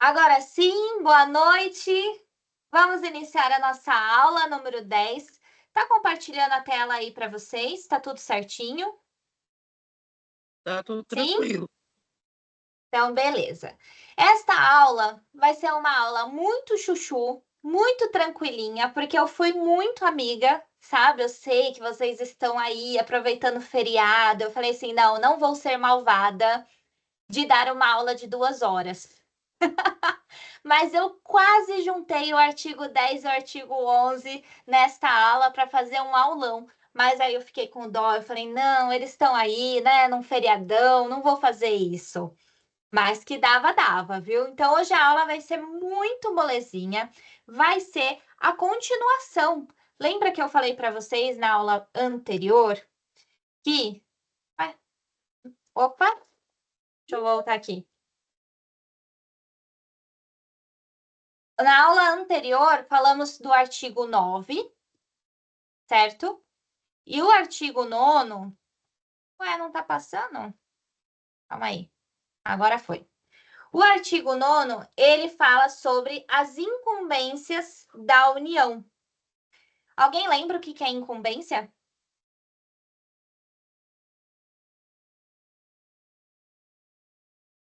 Agora sim, boa noite. Vamos iniciar a nossa aula número 10. Tá compartilhando a tela aí para vocês? Tá tudo certinho? Tá tudo Sim? tranquilo. Então, beleza. Esta aula vai ser uma aula muito chuchu, muito tranquilinha, porque eu fui muito amiga, sabe? Eu sei que vocês estão aí aproveitando o feriado. Eu falei assim, não vou ser malvada de dar uma aula de 2 horas. Mas eu quase juntei o artigo 10 e o artigo 11 nesta aula para fazer um aulão. Mas aí eu fiquei com dó, eu falei, não, eles estão aí, né, num feriadão, não vou fazer isso. Mas que dava, viu? Então hoje a aula vai ser muito molezinha, vai ser a continuação. Lembra que eu falei para vocês na aula anterior que... Opa, deixa eu voltar aqui. Na aula anterior, falamos do artigo 9, certo? E o artigo 9º... Ué, não tá passando? Calma aí. Agora foi. O artigo 9º, ele fala sobre as incumbências da União. Alguém lembra o que é incumbência?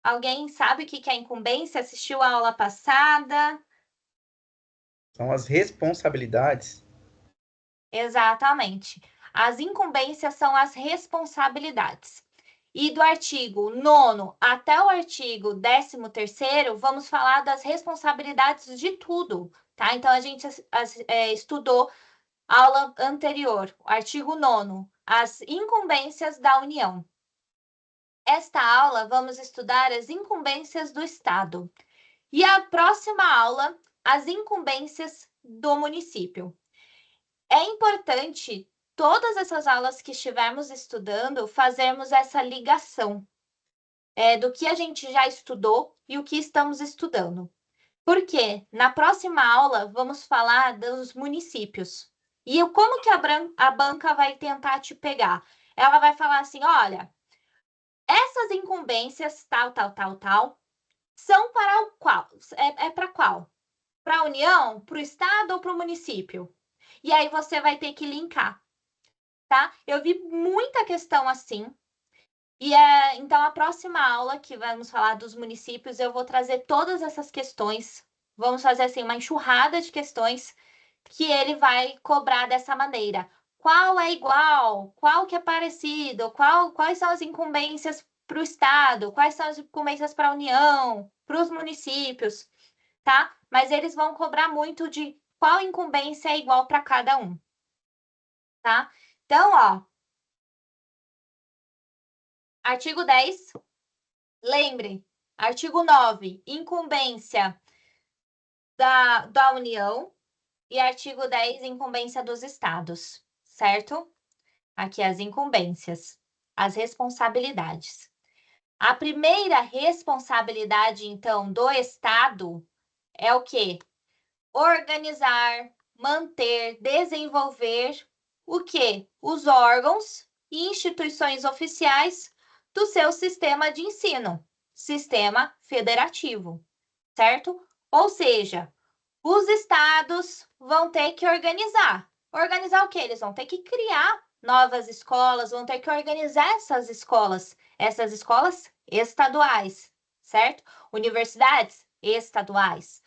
Alguém sabe o que é incumbência? Assistiu a aula passada? São as responsabilidades. Exatamente. As incumbências são as responsabilidades. E do artigo 9º até o artigo 13º, vamos falar das responsabilidades de tudo, tá? Então, a gente estudou aula anterior, artigo 9º, as incumbências da União. Esta aula, vamos estudar as incumbências do Estado. E a próxima aula, as incumbências do município. É importante, todas essas aulas que estivermos estudando, fazermos essa ligação do que a gente já estudou e o que estamos estudando. Porque na próxima aula vamos falar dos municípios. E como que a banca vai tentar te pegar? Ela vai falar assim, olha, essas incumbências, tal, são para o qual? É para qual? Para a União, para o Estado ou para o município? E aí você vai ter que linkar, tá? Eu vi muita questão assim. E então, a próxima aula, que vamos falar dos municípios, eu vou trazer todas essas questões. Vamos fazer assim uma enxurrada de questões que ele vai cobrar dessa maneira. Qual é igual? Qual que é parecido? Quais são as incumbências para o Estado? Quais são as incumbências para a União? Para os municípios? Tá? Mas eles vão cobrar muito de qual incumbência é igual para cada um. Tá? Então, ó, artigo 10, lembre, artigo 9, incumbência da União, e artigo 10, incumbência dos estados, certo? Aqui as incumbências, as responsabilidades. A primeira responsabilidade, então, do Estado é o quê? Organizar, manter, desenvolver o quê? Os órgãos e instituições oficiais do seu sistema de ensino, sistema federativo, certo? Ou seja, os estados vão ter que organizar. Organizar o quê? Eles vão ter que criar novas escolas, vão ter que organizar essas escolas estaduais, certo? Universidades estaduais.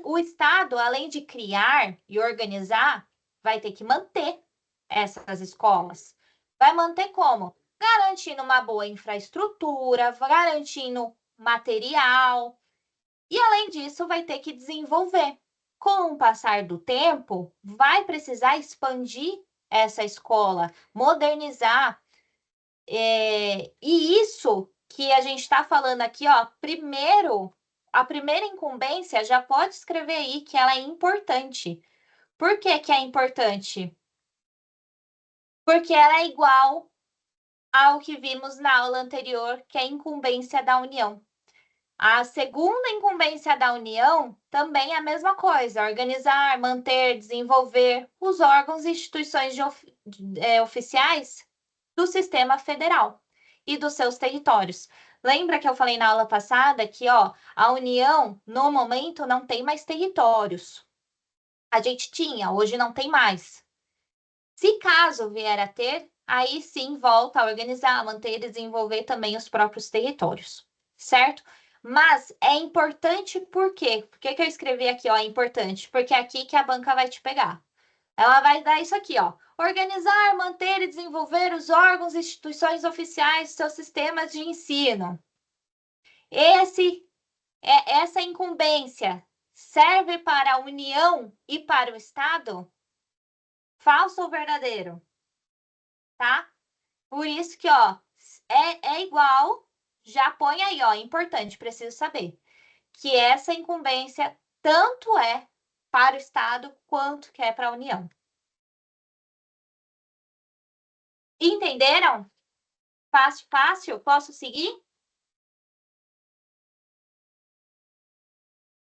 O Estado, além de criar e organizar, vai ter que manter essas escolas. Vai manter como? Garantindo uma boa infraestrutura, garantindo material, e, além disso, vai ter que desenvolver. Com o passar do tempo, vai precisar expandir essa escola, modernizar. E isso que a gente está falando aqui, ó, a primeira incumbência, já pode escrever aí que ela é importante. Por que que é importante? Porque ela é igual ao que vimos na aula anterior, que é a incumbência da União. A segunda incumbência da União também é a mesma coisa: organizar, manter, desenvolver os órgãos e instituições oficiais do sistema federal e dos seus territórios. Lembra que eu falei na aula passada que, ó, a União, no momento, não tem mais territórios. A gente tinha, hoje não tem mais. Se caso vier a ter, aí sim volta a organizar, manter e desenvolver também os próprios territórios, certo? Mas é importante por quê? Por que que eu escrevi aqui, ó, é importante? Porque é aqui que a banca vai te pegar. Ela vai dar isso aqui, ó. Organizar, manter e desenvolver os órgãos e instituições oficiais, seus sistemas de ensino. Essa incumbência serve para a União e para o Estado? Falso ou verdadeiro? Tá? Por isso que, ó, é igual, já põe aí, ó, importante, preciso saber, que essa incumbência tanto é para o Estado quanto que é para a União. Entenderam? Fácil, fácil? Posso seguir?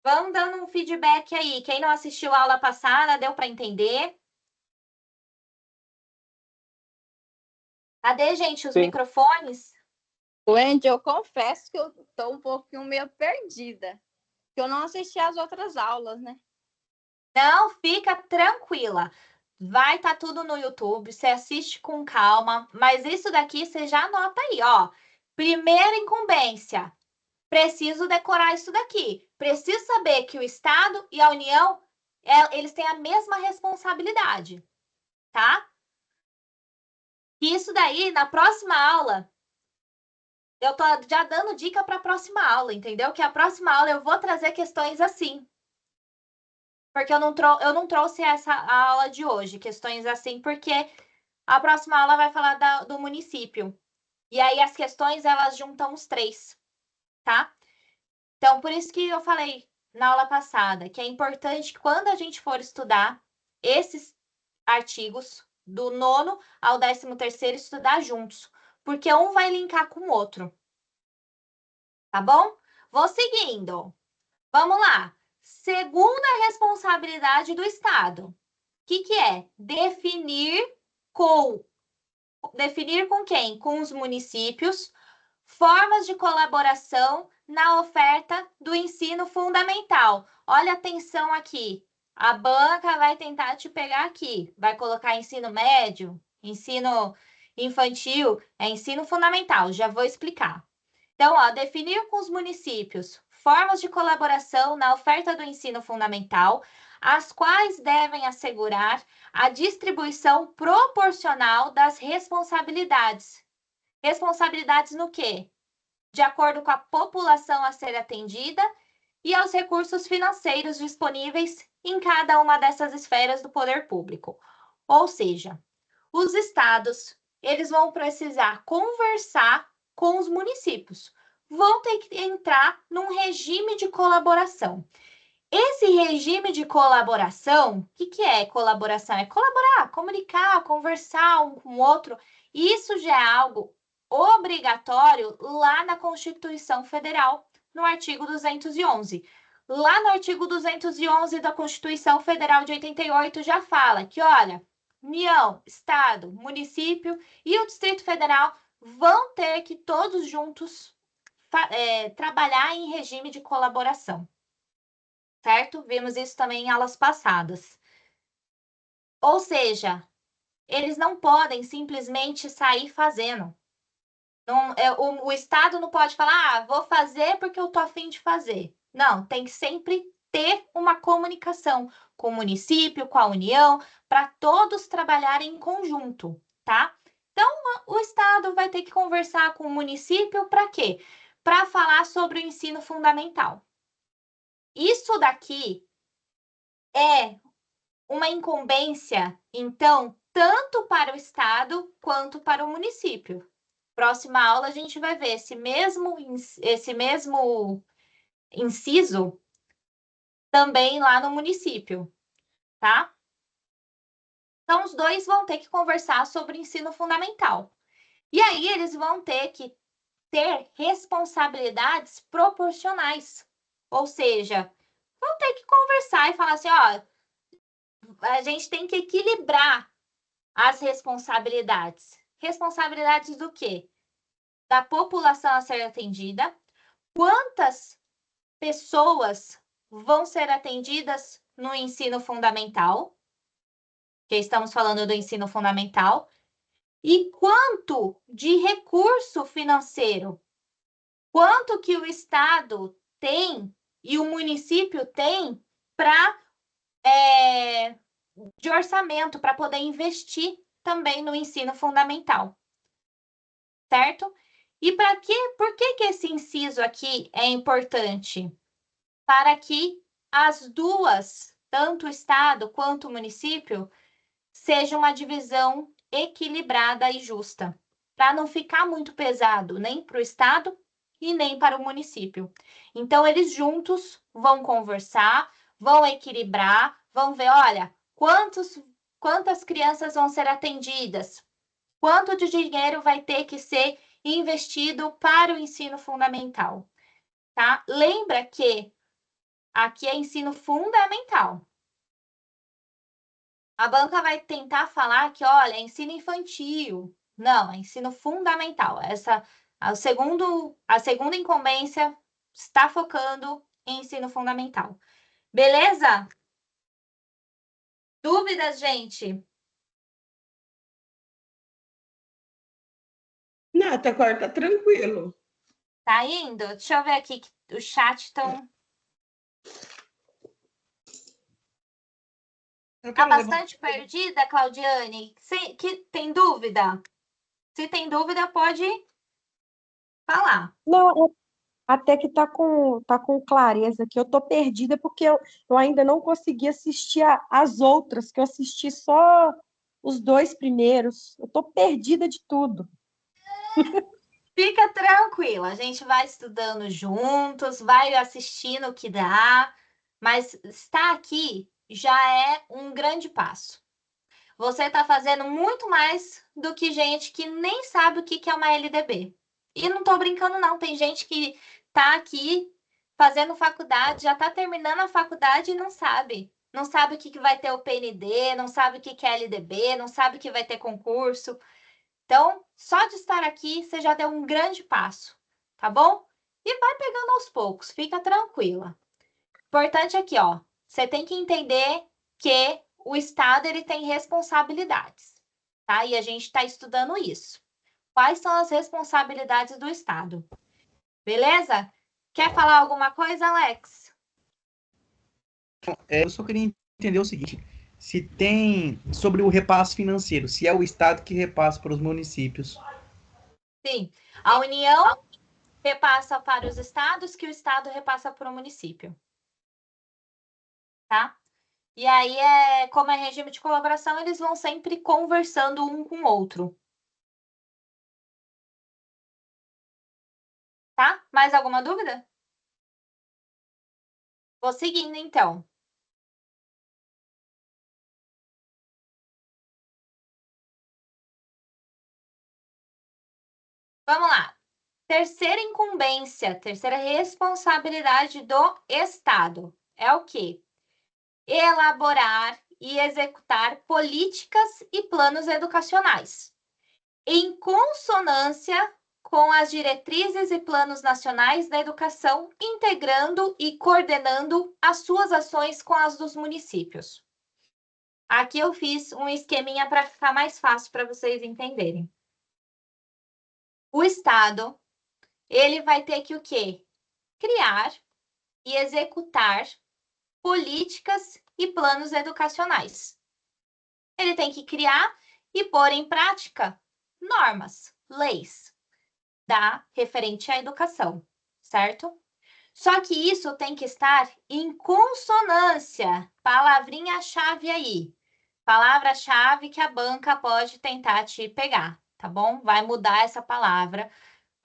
Vamos dando um feedback aí. Quem não assistiu a aula passada, deu para entender? Cadê, gente, os Sim. microfones? Wendy, eu confesso que eu estou um pouquinho meio perdida, que eu não assisti às outras aulas, né? Não, fica tranquila. Vai estar tudo no YouTube, você assiste com calma, mas isso daqui você já anota aí, ó. Primeira incumbência. Preciso decorar isso daqui. Preciso saber que o Estado e a União, eles têm a mesma responsabilidade, tá? E isso daí, na próxima aula, eu tô já dando dica para a próxima aula, entendeu? Que a próxima aula eu vou trazer questões assim. Porque eu não trouxe essa aula de hoje, questões assim, porque a próxima aula vai falar do município. E aí as questões, elas juntam os três, tá? Então, por isso que eu falei na aula passada, que é importante que quando a gente for estudar esses artigos, do 9º ao 13º, estudar juntos. Porque um vai linkar com o outro. Tá bom? Vou seguindo. Vamos lá. Segunda responsabilidade do Estado. O que é? Definir com quem? Com os municípios, formas de colaboração na oferta do ensino fundamental. Olha atenção aqui. A banca vai tentar te pegar aqui. Vai colocar ensino médio, ensino infantil, é ensino fundamental. Já vou explicar. Então, ó, definir com os municípios formas de colaboração na oferta do ensino fundamental, as quais devem assegurar a distribuição proporcional das responsabilidades. Responsabilidades no quê? De acordo com a população a ser atendida e aos recursos financeiros disponíveis em cada uma dessas esferas do poder público. Ou seja, os estados, eles vão precisar conversar com os municípios, vão ter que entrar num regime de colaboração. Esse regime de colaboração, o que é colaboração? É colaborar, comunicar, conversar um com o outro. Isso já é algo obrigatório lá na Constituição Federal, no artigo 211. Lá no artigo 211 da Constituição Federal de 88 já fala que, olha, União, Estado, município e o Distrito Federal vão ter que todos juntos trabalhar em regime de colaboração. Certo? Vimos isso também em aulas passadas. Ou seja, eles não podem simplesmente sair fazendo. Não, o Estado não pode falar, vou fazer porque eu tô afim de fazer. Não, tem que sempre ter uma comunicação com o município, com a União, para todos trabalharem em conjunto, tá? Então, o Estado vai ter que conversar com o município para quê? Para falar sobre o ensino fundamental. Isso daqui é uma incumbência, então, tanto para o Estado quanto para o município. Próxima aula a gente vai ver esse mesmo inciso também lá no município, tá? Então, os dois vão ter que conversar sobre ensino fundamental. E aí, eles vão ter que ter responsabilidades proporcionais. Ou seja, vão ter que conversar e falar assim, ó, a gente tem que equilibrar as responsabilidades. Responsabilidades do quê? da população a ser atendida, quantas pessoas vão ser atendidas no ensino fundamental, que estamos falando do ensino fundamental, e quanto de recurso financeiro, quanto que o Estado tem e o município tem para de orçamento para poder investir também no ensino fundamental, certo? E para quê? Por que que esse inciso aqui é importante? Para que as duas, tanto o Estado quanto o município, seja uma divisão equilibrada e justa, para não ficar muito pesado nem para o Estado e nem para o município. Então, eles juntos vão conversar, vão equilibrar, vão ver, olha, quantas crianças vão ser atendidas, quanto de dinheiro vai ter que ser investido para o ensino fundamental, tá? Lembra que aqui é ensino fundamental. A banca vai tentar falar que, olha, é ensino infantil. Não, é ensino fundamental. A segunda incumbência está focando em ensino fundamental. Beleza? Dúvidas, gente? Não, até agora tá tranquilo. Tá indo? Deixa eu ver aqui que o chat estão. Tá bastante perdida, Claudiane? Tem dúvida? Se tem dúvida, pode falar. Não, até que tá com clareza aqui. Eu tô perdida porque eu ainda não consegui assistir as outras, que eu assisti só os 2 primeiros. Eu tô perdida de tudo. Fica tranquila, a gente vai estudando juntos, vai assistindo o que dá, mas estar aqui já é um grande passo. Você está fazendo muito mais do que gente que nem sabe o que é uma LDB. E não estou brincando, não. Tem gente que está aqui fazendo faculdade, já está terminando a faculdade e não sabe. Não sabe o que vai ter o PND, não sabe o que é LDB, não sabe que vai ter concurso. Então, só de estar aqui, você já deu um grande passo, tá bom? E vai pegando aos poucos, fica tranquila. Importante aqui, ó, você tem que entender que o Estado ele tem responsabilidades, tá? E a gente está estudando isso. Quais são as responsabilidades do Estado? Beleza? Quer falar alguma coisa, Alex? Eu só queria entender o seguinte: se tem sobre o repasse financeiro, se é o Estado que repassa para os municípios. Sim. A União repassa para os estados, que o Estado repassa para o município. Tá? E aí, como é regime de colaboração, eles vão sempre conversando um com o outro. Tá? Mais alguma dúvida? Vou seguindo, então. Vamos lá. Terceira incumbência, terceira responsabilidade do Estado é o quê? Elaborar e executar políticas e planos educacionais, em consonância com as diretrizes e planos nacionais da educação, integrando e coordenando as suas ações com as dos municípios. Aqui eu fiz um esqueminha para ficar mais fácil para vocês entenderem. O Estado, ele vai ter que o quê? Criar e executar políticas e planos educacionais. Ele tem que criar e pôr em prática normas, leis, referente à educação, certo? Só que isso tem que estar em consonância, palavrinha-chave aí, palavra-chave que a banca pode tentar te pegar, tá bom? Vai mudar essa palavra,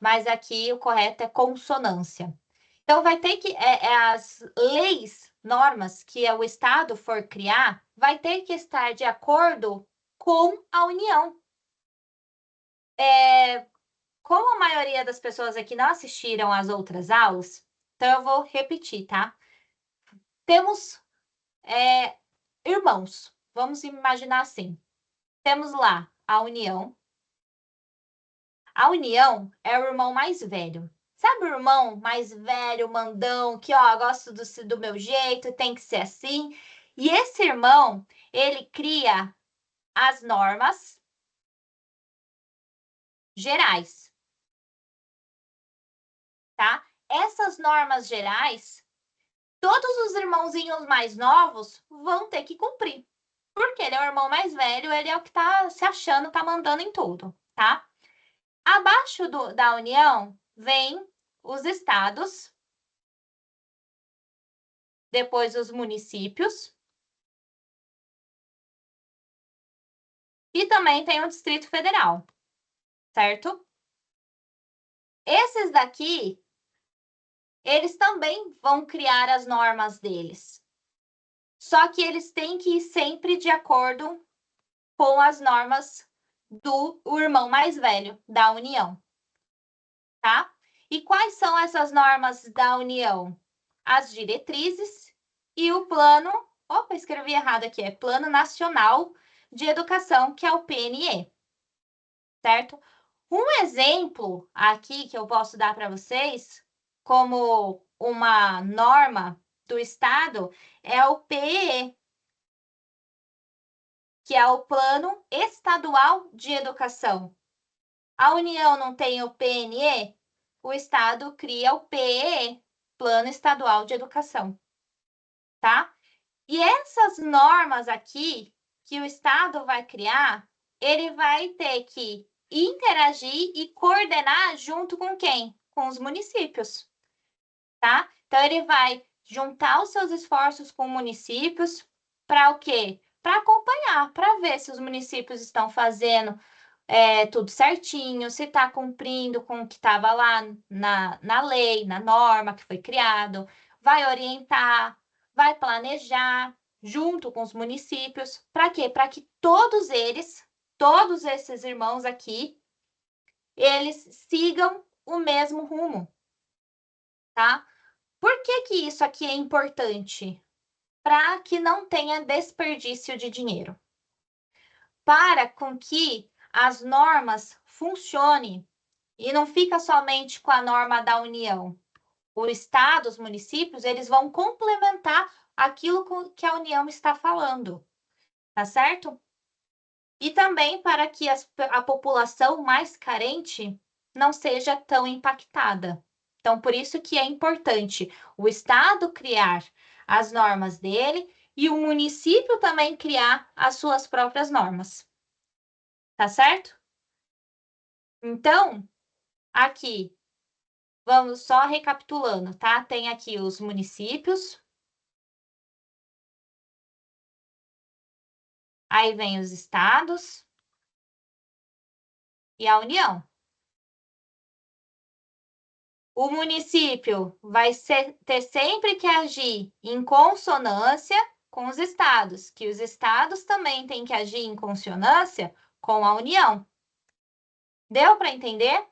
mas aqui o correto é consonância. Então, vai ter que, as leis, normas que o Estado for criar, vai ter que estar de acordo com a União. Como a maioria das pessoas aqui não assistiram às outras aulas, então eu vou repetir, tá? Temos irmãos, vamos imaginar assim. Temos lá a União, A União é o irmão mais velho. Sabe o irmão mais velho, mandão, que, ó, gosto do meu jeito, tem que ser assim. E esse irmão, ele cria as normas gerais, tá? Essas normas gerais, todos os irmãozinhos mais novos vão ter que cumprir. Porque ele é o irmão mais velho, ele é o que tá se achando, tá mandando em tudo, tá? Abaixo da União vem os estados, depois os municípios, e também tem o Distrito Federal, certo? Esses daqui, eles também vão criar as normas deles. Só que eles têm que ir sempre de acordo com as normas do irmão mais velho, da União, tá? E quais são essas normas da União? As diretrizes e o plano... Opa, escrevi errado aqui. É Plano Nacional de Educação, que é o PNE, certo? Um exemplo aqui que eu posso dar para vocês, como uma norma do Estado, é o PEE, que é o Plano Estadual de Educação. A União não tem o PNE, o Estado cria o PEE, Plano Estadual de Educação, tá? E essas normas aqui que o Estado vai criar, ele vai ter que interagir e coordenar junto com quem? Com os municípios, tá? Então, ele vai juntar os seus esforços com municípios para o quê? Para acompanhar, para ver se os municípios estão fazendo tudo certinho, se está cumprindo com o que estava lá na lei, na norma que foi criado, vai orientar, vai planejar junto com os municípios. Para quê? Para que todos eles, todos esses irmãos aqui, eles sigam o mesmo rumo, tá? Por que que isso aqui é importante? Para que não tenha desperdício de dinheiro. Para com que as normas funcionem e não fica somente com a norma da União. O Estado, os municípios, eles vão complementar aquilo que a União está falando, tá certo? E também para que a população mais carente não seja tão impactada. Então, por isso que é importante o Estado criar as normas dele e o município também criar as suas próprias normas. Tá certo? Então, aqui, vamos só recapitulando, tá? Tem aqui os municípios. Aí vem os estados e a União. O município vai ter sempre que agir em consonância com os estados, que os estados também têm que agir em consonância com a União. Deu para entender?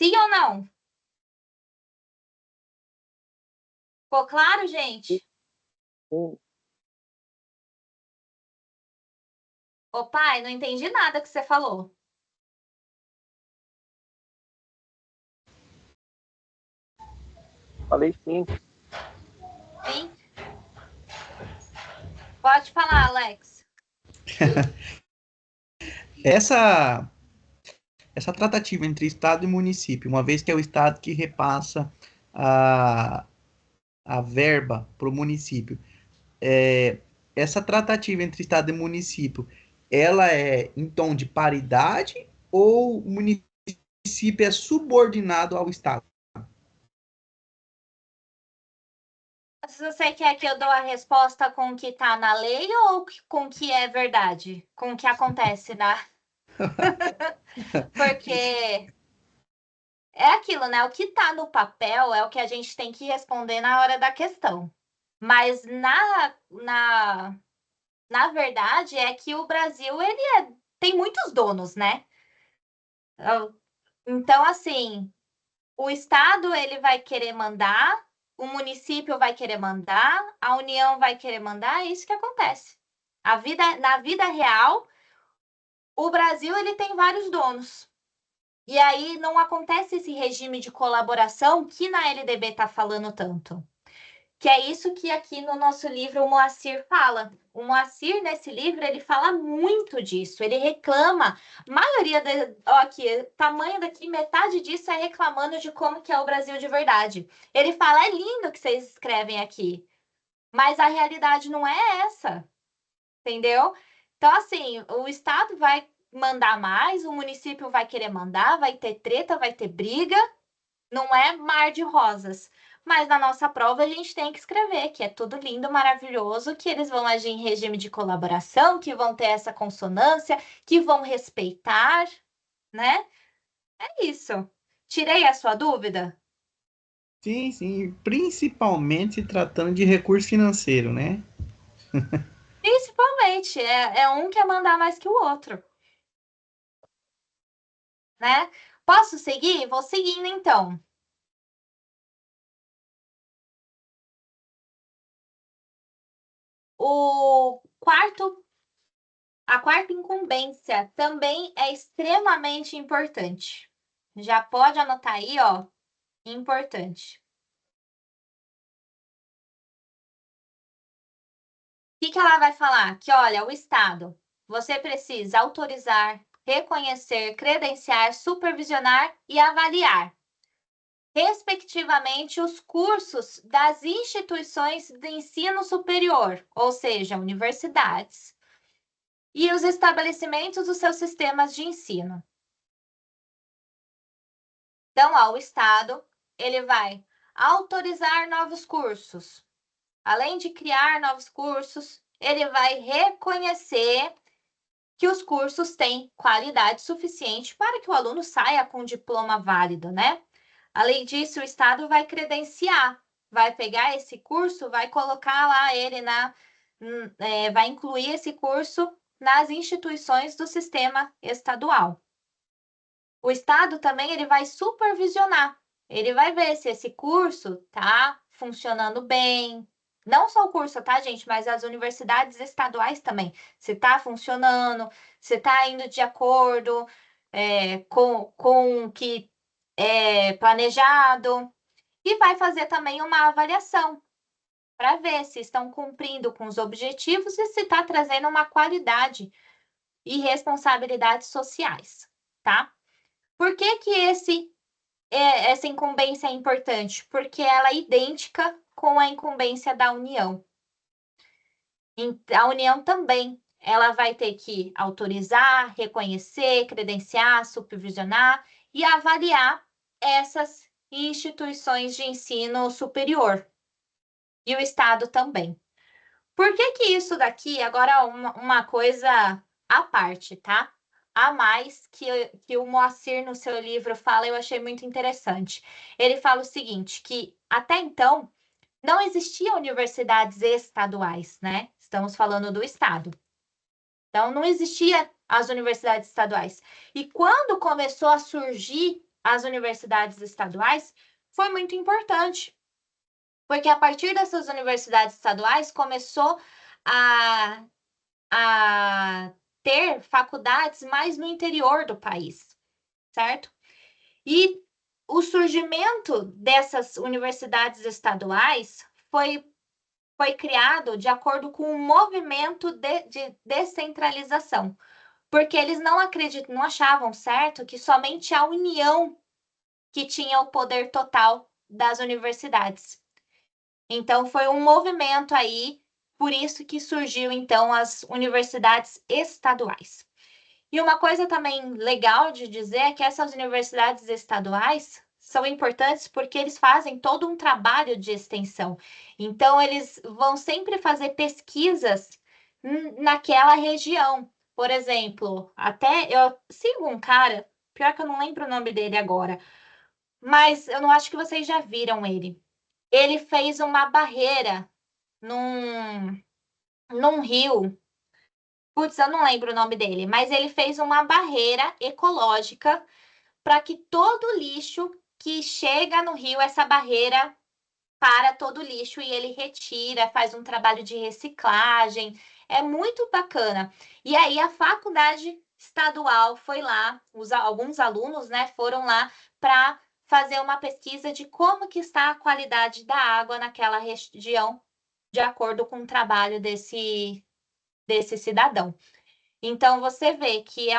Sim ou não? Ficou claro, gente? Ô, pai, não entendi nada que você falou. Falei sim. Sim? Pode falar, Alex. Essa tratativa entre Estado e município, uma vez que é o Estado que repassa a verba para o município, essa tratativa entre Estado e município, ela é em tom de paridade ou o município é subordinado ao Estado? Se você quer que eu dou a resposta com o que está na lei ou com o que é verdade? Com o que acontece Porque é aquilo, né? O que está no papel é o que a gente tem que responder na hora da questão. Mas na verdade é que o Brasil tem muitos donos, né? Então, assim, o Estado ele vai querer mandar, o município vai querer mandar, a União vai querer mandar, é isso que acontece. Na vida real, o Brasil ele tem vários donos. E aí não acontece esse regime de colaboração que na LDB está falando tanto. Que é isso que aqui no nosso livro o Moacir fala. O Moacir, nesse livro, ele fala muito disso. Ele reclama, a maioria, aqui, tamanho daqui, metade disso é reclamando de como que é o Brasil de verdade. Ele fala, é lindo o que vocês escrevem aqui, mas a realidade não é essa, entendeu? Então, assim, o Estado vai mandar mais, o município vai querer mandar, vai ter treta, vai ter briga, não é mar de rosas. Mas na nossa prova a gente tem que escrever que é tudo lindo, maravilhoso, que eles vão agir em regime de colaboração, que vão ter essa consonância, que vão respeitar, né? É isso. Tirei a sua dúvida? Sim, sim. Principalmente se tratando de recurso financeiro, né? Principalmente, é um quer mandar mais que o outro, né? Posso seguir? Vou seguindo então. A quarta incumbência também é extremamente importante. Já pode anotar aí, ó, importante. O que ela vai falar? Que, olha, o Estado, você precisa autorizar, reconhecer, credenciar, supervisionar e avaliar, respectivamente, os cursos das instituições de ensino superior, ou seja, universidades, e os estabelecimentos dos seus sistemas de ensino. Então, ó, o Estado, ele vai autorizar novos cursos. Além de criar novos cursos, ele vai reconhecer que os cursos têm qualidade suficiente para que o aluno saia com um diploma válido, né? Além disso, o Estado vai credenciar, vai pegar esse curso, vai colocar lá ele vai incluir esse curso nas instituições do sistema estadual. O Estado também ele vai supervisionar, ele vai ver se esse curso está funcionando bem. Não só o curso, tá, gente? Mas as universidades estaduais também. Se está funcionando, se está indo de acordo com o que é planejado. E vai fazer também uma avaliação para ver se estão cumprindo com os objetivos e se está trazendo uma qualidade e responsabilidades sociais, tá? Por que que essa incumbência é importante? Porque ela é idêntica com a incumbência da União. A União também, ela vai ter que autorizar, reconhecer, credenciar, supervisionar e avaliar essas instituições de ensino superior. E o Estado também. Por que que isso daqui, agora uma coisa à parte, tá? A mais que o Moacir no seu livro fala, eu achei muito interessante. Ele fala o seguinte, que até então não existiam universidades estaduais, né? Estamos falando do Estado. Então, não existia as universidades estaduais. E quando começou a surgir as universidades estaduais, foi muito importante. Porque a partir dessas universidades estaduais começou a ter faculdades mais no interior do país, certo? E o surgimento dessas universidades estaduais foi criado de acordo com um movimento de descentralização, porque eles não achavam certo que somente a União que tinha o poder total das universidades. Então, foi um movimento aí, por isso que surgiu, então, as universidades estaduais. E uma coisa também legal de dizer é que essas universidades estaduais são importantes porque eles fazem todo um trabalho de extensão. Então, eles vão sempre fazer pesquisas naquela região. Por exemplo, até eu sigo um cara, pior que eu não lembro o nome dele agora, mas eu não acho que vocês já viram ele. Ele fez uma barreira num rio. Putz, eu não lembro o nome dele, mas ele fez uma barreira ecológica para que todo lixo que chega no rio, essa barreira para todo o lixo e ele retira, faz um trabalho de reciclagem. É muito bacana. E aí a faculdade estadual foi lá, alguns alunos, né, foram lá para fazer uma pesquisa de como que está a qualidade da água naquela região, de acordo com o trabalho desse cidadão. Então, você vê que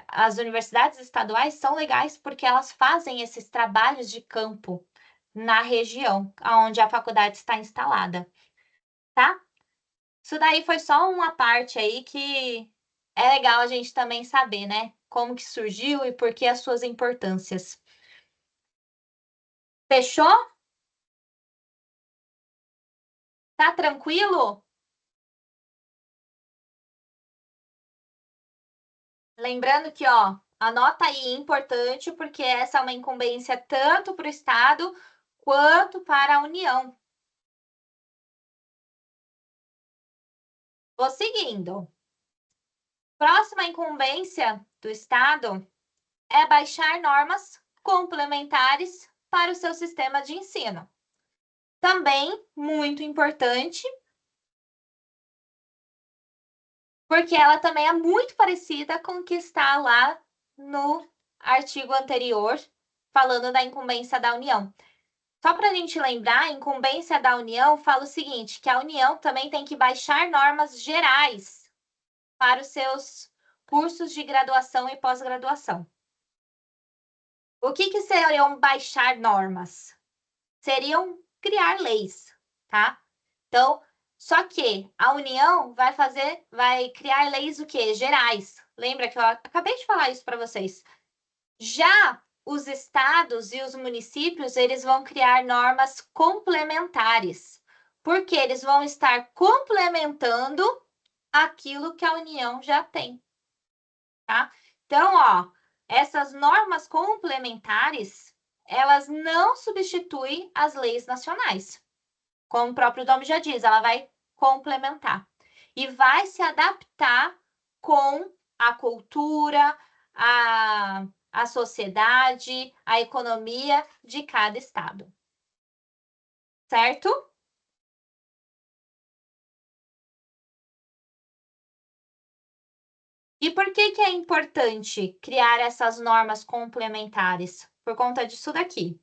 as universidades estaduais são legais porque elas fazem esses trabalhos de campo na região onde a faculdade está instalada, tá? Isso daí foi só uma parte aí que é legal a gente também saber, né? Como que surgiu e por que as suas importâncias. Fechou? Tá tranquilo? Lembrando que, ó, anota aí, importante, porque essa é uma incumbência tanto para o Estado quanto para a União. Vou seguindo. Próxima incumbência do Estado é baixar normas complementares para o seu sistema de ensino. Também muito importante, porque ela também é muito parecida com o que está lá no artigo anterior, falando da incumbência da União. Só para a gente lembrar, a incumbência da União fala o seguinte, que a União também tem que baixar normas gerais para os seus cursos de graduação e pós-graduação. O que seriam baixar normas? Seriam criar leis, tá? Então, só que a União vai criar leis o quê? Gerais. Lembra que eu acabei de falar isso para vocês. Já os estados e os municípios, eles vão criar normas complementares, porque eles vão estar complementando aquilo que a União já tem, tá? Então, ó, essas normas complementares, elas não substituem as leis nacionais. Como o próprio nome já diz, ela vai complementar e vai se adaptar com a cultura, a sociedade, a economia de cada estado. Certo? E por que é importante criar essas normas complementares? Por conta disso daqui.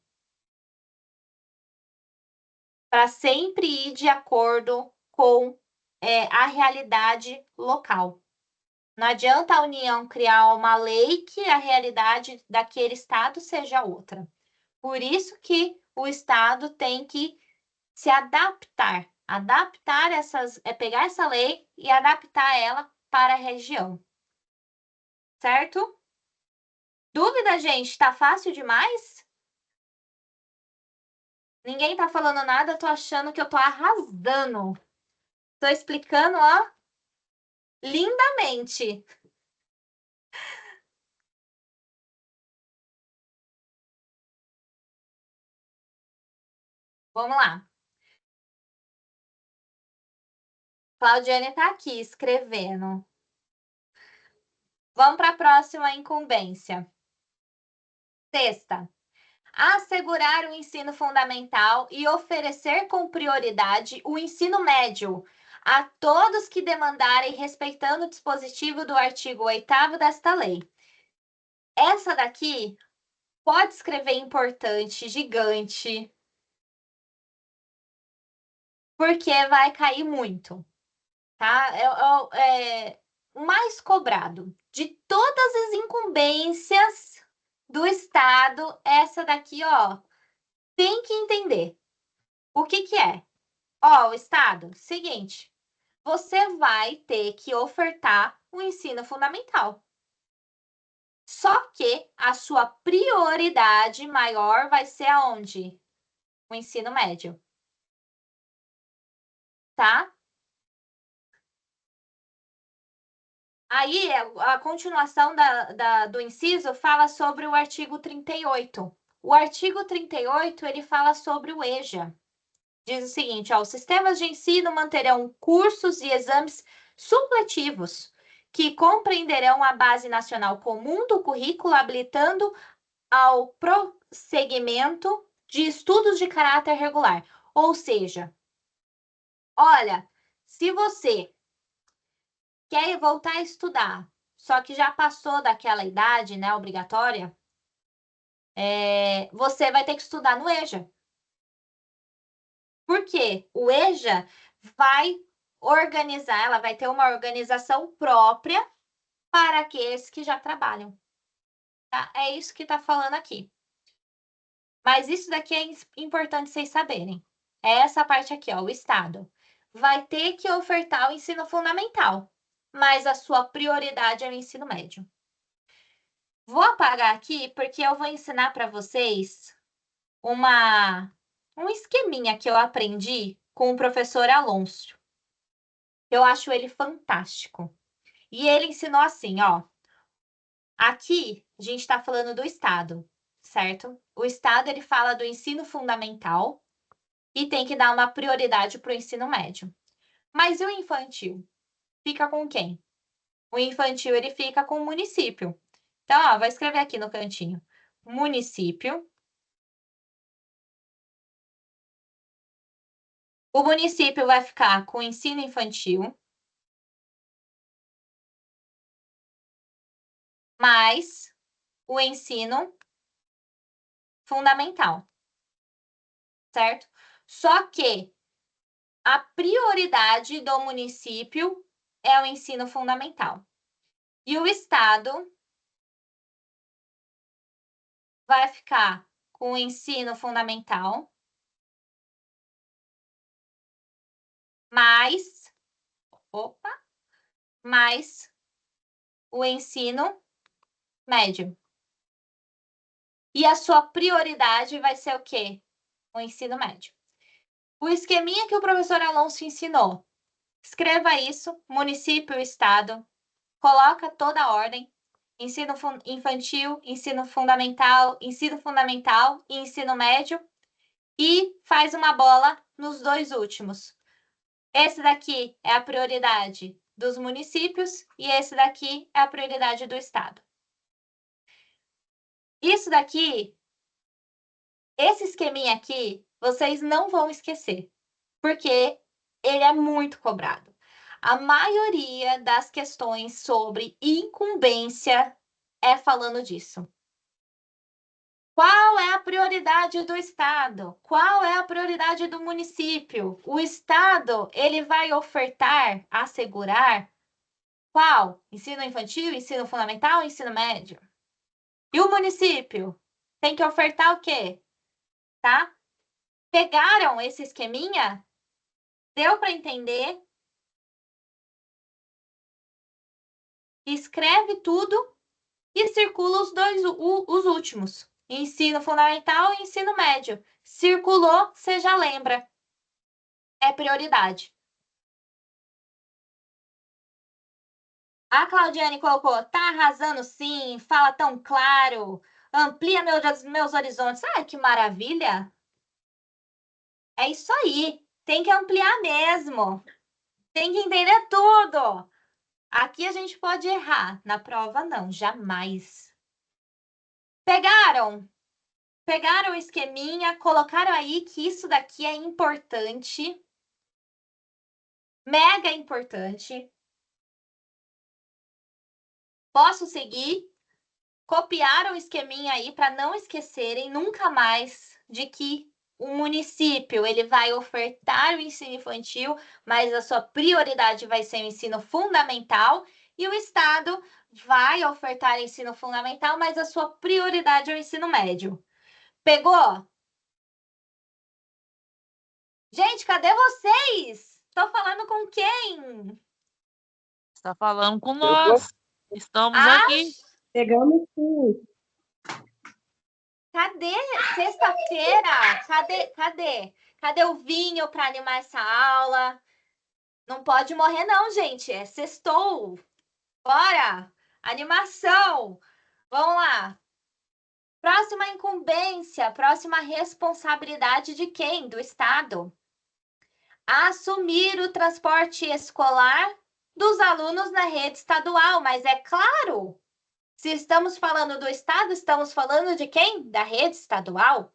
Para sempre ir de acordo com a realidade local. Não adianta a União criar uma lei que a realidade daquele estado seja outra. Por isso que o estado tem que se adaptar. Adaptar pegar essa lei e adaptar ela para a região. Certo? Dúvida, gente? Tá fácil demais? Ninguém tá falando nada, eu tô achando que eu tô arrasando. Tô explicando, ó, lindamente. Vamos lá. Claudiane tá aqui escrevendo. Vamos para a próxima incumbência. Sexta. Assegurar o ensino fundamental e oferecer com prioridade o ensino médio a todos que demandarem, respeitando o dispositivo do artigo 8º desta lei. Essa daqui pode escrever importante, gigante, porque vai cair muito, tá? É o mais cobrado de todas as incumbências do Estado, essa daqui, ó, tem que entender. O que é? Ó, o Estado, seguinte, você vai ter que ofertar o ensino fundamental. Só que a sua prioridade maior vai ser aonde? O ensino médio. Tá? Aí, a continuação do inciso fala sobre o artigo 38. O artigo 38, ele fala sobre o EJA. Diz o seguinte, ó, os sistemas de ensino manterão cursos e exames supletivos que compreenderão a base nacional comum do currículo, habilitando ao prosseguimento de estudos de caráter regular. Ou seja, olha, se você quer voltar a estudar, só que já passou daquela idade, né, obrigatória, você vai ter que estudar no EJA. Por quê? O EJA vai organizar, ela vai ter uma organização própria para aqueles que já trabalham. Tá? É isso que está falando aqui. Mas isso daqui é importante vocês saberem. É essa parte aqui, ó, o Estado vai ter que ofertar o ensino fundamental, mas a sua prioridade é o ensino médio. Vou apagar aqui porque eu vou ensinar para vocês um esqueminha que eu aprendi com o professor Alonso. Eu acho ele fantástico. E ele ensinou assim, ó. Aqui a gente está falando do Estado, certo? O Estado ele fala do ensino fundamental e tem que dar uma prioridade para o ensino médio. Mas e o infantil? Fica com quem? O infantil ele fica com o município. Então, ó, vou escrever aqui no cantinho. Município. O município vai ficar com o ensino infantil, mais o ensino fundamental, certo? Só que a prioridade do município é o ensino fundamental. E o Estado vai ficar com o ensino fundamental, mais o ensino médio. E a sua prioridade vai ser o quê? O ensino médio. O esqueminha que o professor Alonso ensinou. Escreva isso, município, estado, coloca toda a ordem, ensino infantil, ensino fundamental e ensino médio, e faz uma bola nos dois últimos. Esse daqui é a prioridade dos municípios e esse daqui é a prioridade do estado. Isso daqui, esse esqueminha aqui, vocês não vão esquecer, porque ele é muito cobrado. A maioria das questões sobre incumbência é falando disso. Qual é a prioridade do Estado? Qual é a prioridade do município? O Estado, ele vai ofertar, assegurar qual? Ensino infantil, ensino fundamental, ensino médio? E o município tem que ofertar o quê? Tá? Pegaram esse esqueminha? Deu para entender? Escreve tudo e circula os últimos. Ensino fundamental e ensino médio. Circulou, você já lembra. É prioridade. A Claudiane colocou, tá arrasando sim, fala tão claro, amplia meus horizontes. Ai, que maravilha! É isso aí, tem que ampliar mesmo. Tem que entender tudo. Aqui a gente pode errar, na prova não, jamais. Pegaram? Pegaram o esqueminha, colocaram aí que isso daqui é importante, mega importante. Posso seguir? Copiaram o esqueminha aí para não esquecerem nunca mais de que o município ele vai ofertar o ensino infantil, mas a sua prioridade vai ser o ensino fundamental, e o Estado vai ofertar ensino fundamental, mas a sua prioridade é o ensino médio. Pegou? Gente, cadê vocês? Tô falando com quem? Está falando com nós. Estamos aqui. Pegamos sim. Cadê? Sexta-feira? Cadê o vinho para animar essa aula? Não pode morrer não, gente. É sextou. Bora! Animação! Vamos lá. Próxima incumbência, próxima responsabilidade de quem? Do Estado. Assumir o transporte escolar dos alunos na rede estadual. Mas é claro, se estamos falando do Estado, estamos falando de quem? Da rede estadual.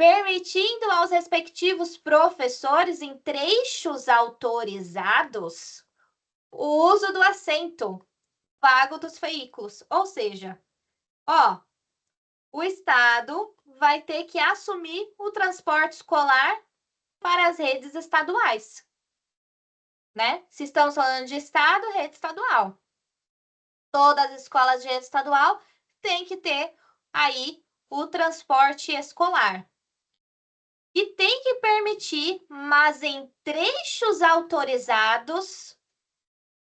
permitindo aos respectivos professores em trechos autorizados o uso do assento vago dos veículos. Ou seja, ó, o Estado vai ter que assumir o transporte escolar para as redes estaduais, né? Se estamos falando de Estado, rede estadual. Todas as escolas de rede estadual têm que ter aí o transporte escolar. E tem que permitir, mas em trechos autorizados,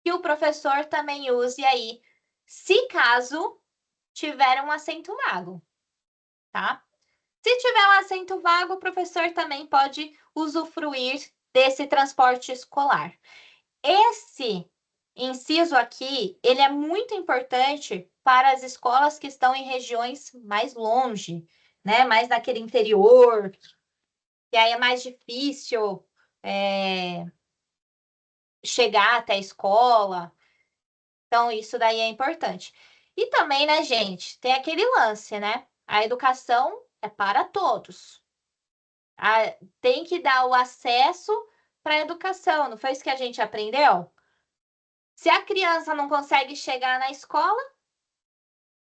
que o professor também use aí, se caso tiver um assento vago, tá? Se tiver um assento vago, o professor também pode usufruir desse transporte escolar. Esse inciso aqui, ele é muito importante para as escolas que estão em regiões mais longe, né? Mais naquele interior, que aí é mais difícil chegar até a escola. Então, isso daí é importante. E também, né, gente, tem aquele lance, né? A educação é para todos. Tem que dar o acesso para a educação. Não foi isso que a gente aprendeu? Se a criança não consegue chegar na escola,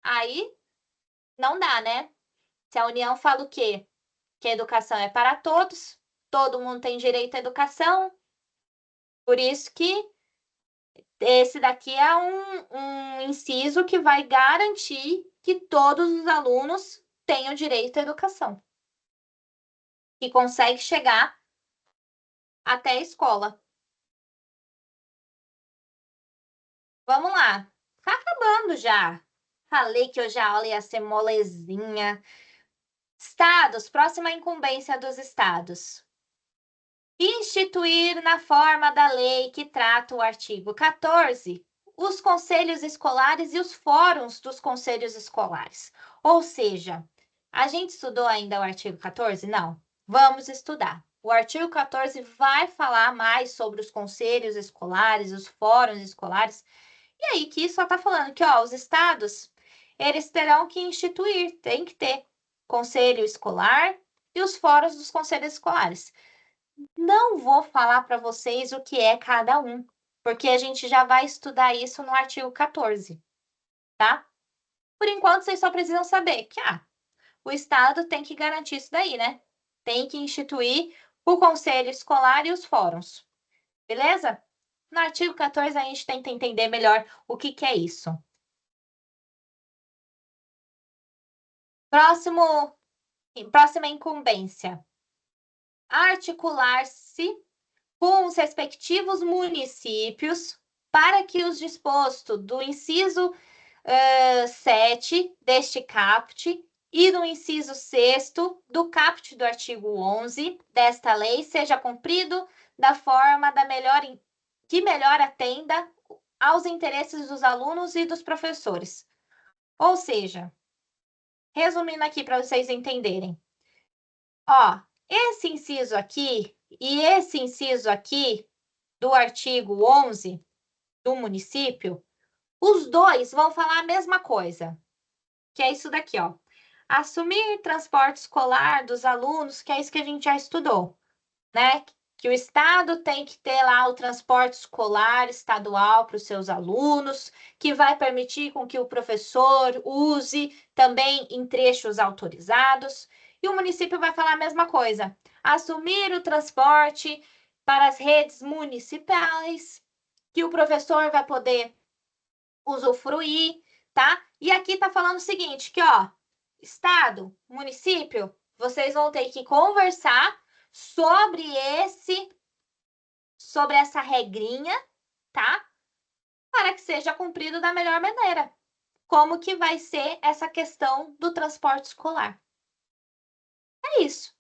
aí não dá, né? Se a União fala o quê? Que a educação é para todos, todo mundo tem direito à educação. Por isso que esse daqui é um inciso que vai garantir que todos os alunos tenham direito à educação. Que consegue chegar até a escola. Vamos lá. Tá acabando já. Falei que hoje a aula ia ser molezinha. Estados, próxima incumbência dos estados. Instituir na forma da lei que trata o artigo 14 os conselhos escolares e os fóruns dos conselhos escolares. Ou seja, a gente estudou ainda o artigo 14? Não. Vamos estudar. O artigo 14 vai falar mais sobre os conselhos escolares, os fóruns escolares. E aí que só está falando que, ó, os estados, eles terão que instituir, tem que ter conselho escolar e os fóruns dos conselhos escolares. Não vou falar para vocês o que é cada um, porque a gente já vai estudar isso no artigo 14, tá? Por enquanto, vocês só precisam saber que, o Estado tem que garantir isso daí, né? Tem que instituir o conselho escolar e os fóruns, beleza? No artigo 14, a gente tenta entender melhor o que é isso. Próxima incumbência. Articular-se com os respectivos municípios para que os disposto do inciso 7 deste caput e do inciso 6º do caput do artigo 11 desta lei seja cumprido da forma que melhor atenda aos interesses dos alunos e dos professores. Ou seja, resumindo aqui para vocês entenderem, ó, esse inciso aqui e esse inciso aqui do artigo 11 do município, os dois vão falar a mesma coisa, que é isso daqui, ó. Assumir transporte escolar dos alunos, que é isso que a gente já estudou, né? Que o Estado tem que ter lá o transporte escolar estadual para os seus alunos, que vai permitir com que o professor use também em trechos autorizados. E o município vai falar a mesma coisa. Assumir o transporte para as redes municipais, que o professor vai poder usufruir, tá? E aqui tá falando o seguinte, que ó, Estado, município, vocês vão ter que conversar sobre essa regrinha, tá? Para que seja cumprido da melhor maneira. Como que vai ser essa questão do transporte escolar? É isso.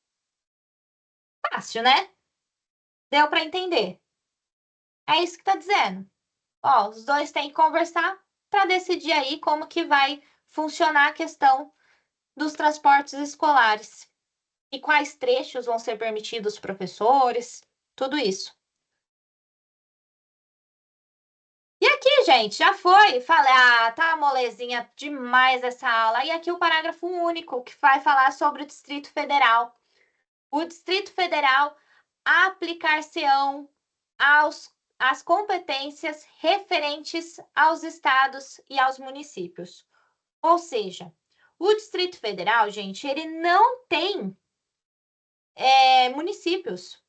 Fácil, né? Deu para entender? É isso que tá dizendo. Ó, os dois têm que conversar para decidir aí como que vai funcionar a questão dos transportes escolares. E quais trechos vão ser permitidos aos professores, tudo isso. E aqui, gente, já foi. Falei, tá molezinha demais essa aula. E aqui o parágrafo único, que vai falar sobre o Distrito Federal. o Distrito Federal aplicar-se-ão às competências referentes aos estados e aos municípios. Ou seja, o Distrito Federal, gente, ele não tem municípios.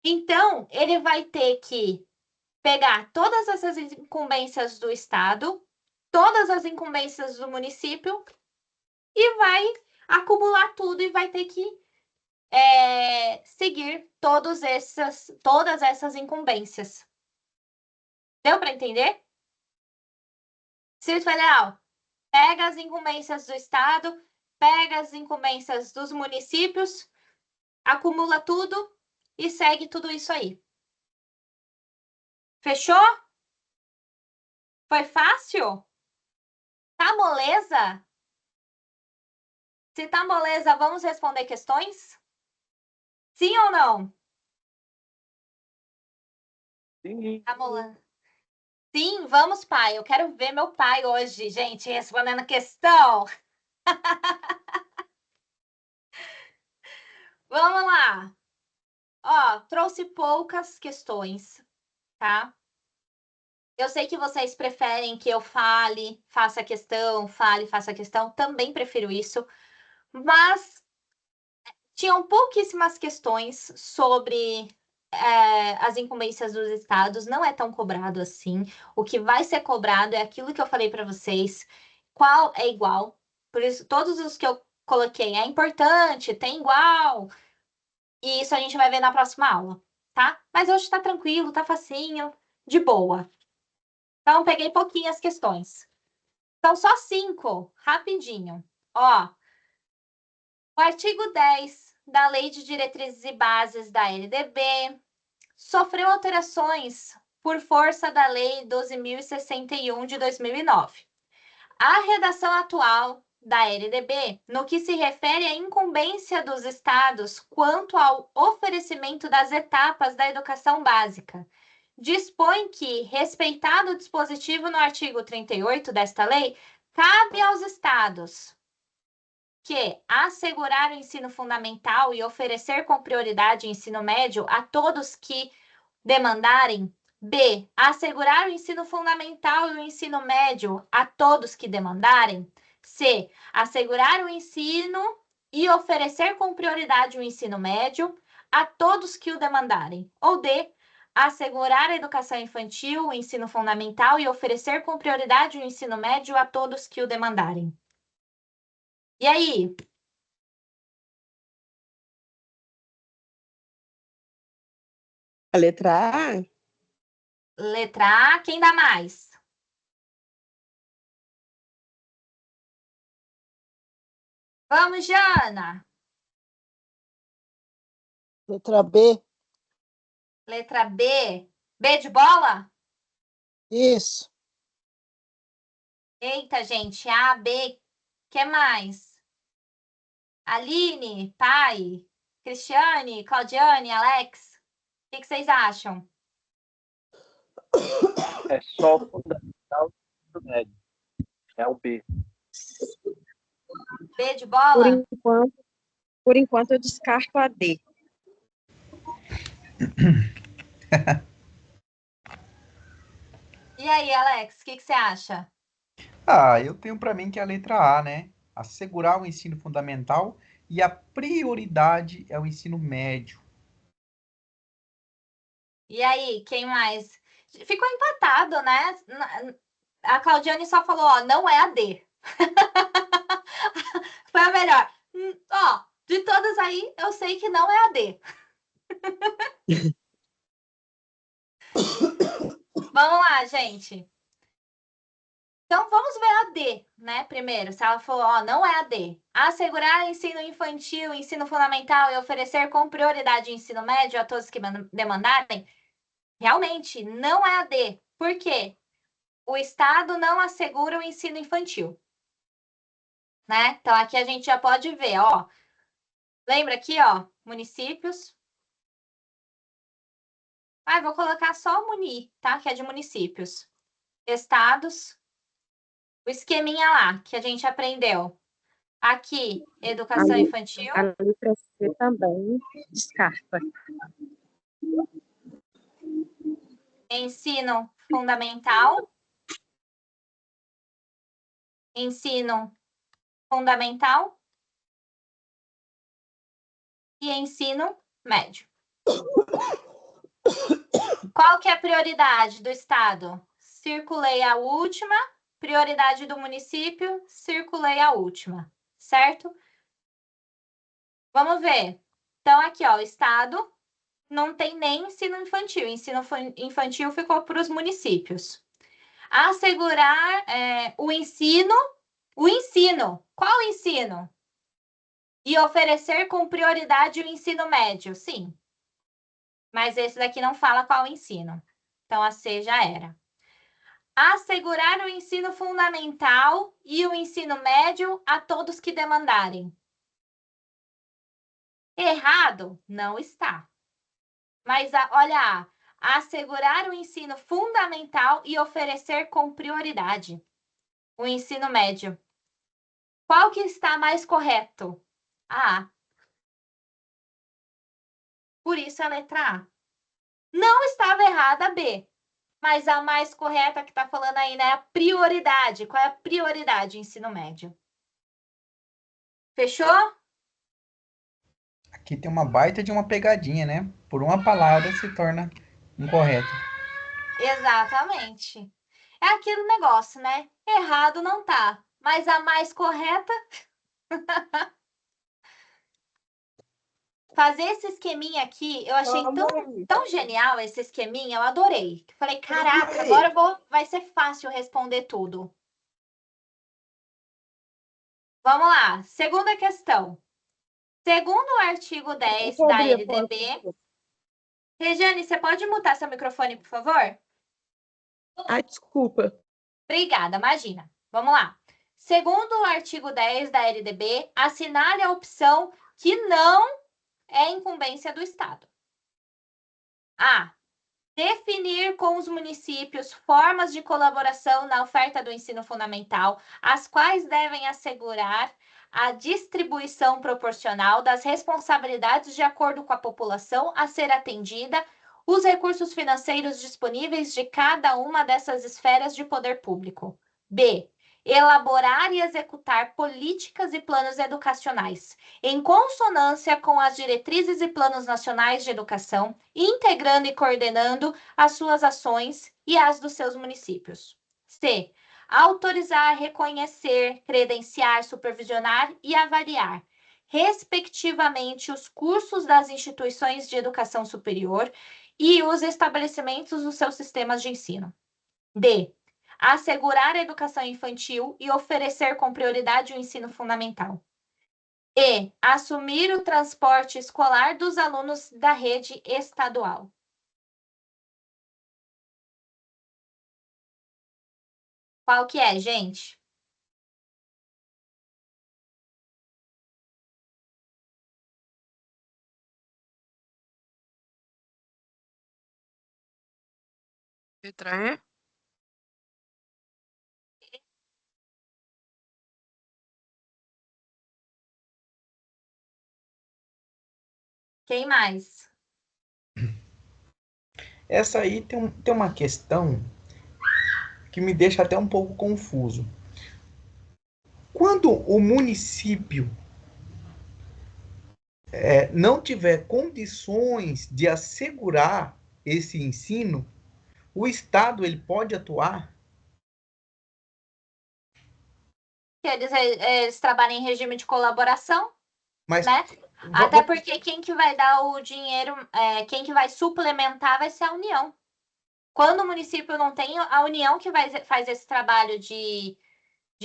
Então, ele vai ter que pegar todas essas incumbências do estado, todas as incumbências do município e vai acumular tudo e vai ter que seguir todas essas incumbências. Deu para entender? Distrito Federal, pega as incumbências do estado, pega as incumbências dos municípios, acumula tudo e segue tudo isso aí. Fechou? Foi fácil? Tá moleza? Se tá moleza, vamos responder questões? Sim ou não? Sim. Tá moleza. Sim, vamos, pai. Eu quero ver meu pai hoje, gente, respondendo questão. Vamos lá. Ó, trouxe poucas questões, tá? Eu sei que vocês preferem que eu fale, faça questão, fale, faça questão. Também prefiro isso. Mas tinham pouquíssimas questões sobre as incumbências dos estados. Não é tão cobrado assim. O que vai ser cobrado é aquilo que eu falei para vocês. Qual é igual? Por isso, todos os que eu coloquei é importante, tem igual. E isso a gente vai ver na próxima aula, tá? Mas hoje tá tranquilo, tá facinho, de boa. Então, peguei pouquinhas questões. São só 5, rapidinho. Ó, o artigo 10 da Lei de Diretrizes e Bases da LDB sofreu alterações por força da Lei 12.061 de 2009. A redação atual da LDB, no que se refere à incumbência dos estados quanto ao oferecimento das etapas da educação básica, dispõe que, respeitado o dispositivo no artigo 38 desta lei, cabe aos estados que assegurar o ensino fundamental e oferecer com prioridade o ensino médio a todos que demandarem. B. Assegurar o ensino fundamental e o ensino médio a todos que demandarem. C. Assegurar o ensino e oferecer com prioridade o ensino médio a todos que o demandarem. Ou D. Assegurar a educação infantil, o ensino fundamental e oferecer com prioridade o ensino médio a todos que o demandarem. E aí? A letra A? Letra A, quem dá mais? Vamos, Jana. Letra B. Letra B. B de bola? Isso. Eita, gente. A, B. Que mais? Aline, pai, Cristiane, Claudiane, Alex. O que vocês acham? É só o fundamental do médio. É o B. B de bola? Por enquanto eu descarto a D. E aí, Alex, o que você acha? Eu tenho para mim que é a letra A, né? Assegurar o ensino fundamental e a prioridade é o ensino médio. E aí, quem mais? Ficou empatado, né? A Claudiane só falou, ó, não é a D. Foi a melhor. Ó, de todas aí, eu sei que não é a D. Vamos lá, gente. Então, vamos ver a D, né? Primeiro, se ela falou, ó, não é a D. Assegurar ensino infantil, ensino fundamental e oferecer com prioridade o ensino médio a todos que demandarem. Realmente, não é a D. Por quê? O Estado não assegura o ensino infantil. Né? Então, aqui a gente já pode ver, ó. Lembra aqui, ó, municípios. Vou colocar só o muni, tá? Que é de municípios. Estados. O esqueminha lá, que a gente aprendeu. Aqui, A, educação le- infantil. a letra C também descarta. Ensino fundamental. Ensino fundamental. E ensino médio. Qual que é a prioridade do Estado? Circulei a última. Prioridade do município, circulei a última. Certo? Vamos ver. Então, aqui, ó, o Estado não tem nem ensino infantil. Ensino infantil ficou para os municípios. Assegurar o ensino. O ensino. Qual ensino? E oferecer com prioridade o ensino médio. Sim. Mas esse daqui não fala qual ensino. Então, a C já era. Assegurar o ensino fundamental e o ensino médio a todos que demandarem. Errado? Não está. Mas, olha, assegurar o ensino fundamental e oferecer com prioridade o ensino médio. Qual que está mais correto? A. Por isso a letra A. Não estava errada a B. Mas a mais correta que está falando aí, né? A prioridade. Qual é a prioridade? Ensino médio. Fechou? Aqui tem uma baita de uma pegadinha, né? Por uma palavra se torna incorreto. Exatamente. É aquele negócio, né? Errado não tá. Mas a mais correta. Fazer esse esqueminha aqui, eu achei tão genial esse esqueminha, eu adorei. Falei, caraca, agora vai ser fácil responder tudo. Vamos lá, segunda questão. Segundo o artigo 10 da LDB... Regiane, você pode mutar seu microfone, por favor? Ai, desculpa. Obrigada, imagina. Vamos lá. Segundo o artigo 10 da LDB, assinale a opção que não é incumbência do Estado. A. Definir com os municípios formas de colaboração na oferta do ensino fundamental, as quais devem assegurar a distribuição proporcional das responsabilidades de acordo com a população a ser atendida, os recursos financeiros disponíveis de cada uma dessas esferas de poder público. B. Elaborar e executar políticas e planos educacionais, em consonância com as diretrizes e planos nacionais de educação, integrando e coordenando as suas ações e as dos seus municípios. C. Autorizar, reconhecer, credenciar, supervisionar e avaliar, respectivamente, os cursos das instituições de educação superior e os estabelecimentos dos seus sistemas de ensino. D. Assegurar a educação infantil e oferecer com prioridade o ensino fundamental. E. Assumir o transporte escolar dos alunos da rede estadual. Qual que é, gente? Letra E? Quem mais? Essa aí tem uma questão que me deixa até um pouco confuso. Quando o município não tiver condições de assegurar esse ensino, o Estado ele pode atuar? Eles trabalham em regime de colaboração, Mas né? Até porque quem que vai dar o dinheiro, quem que vai suplementar vai ser a União. Quando o município não tem, a União que faz esse trabalho de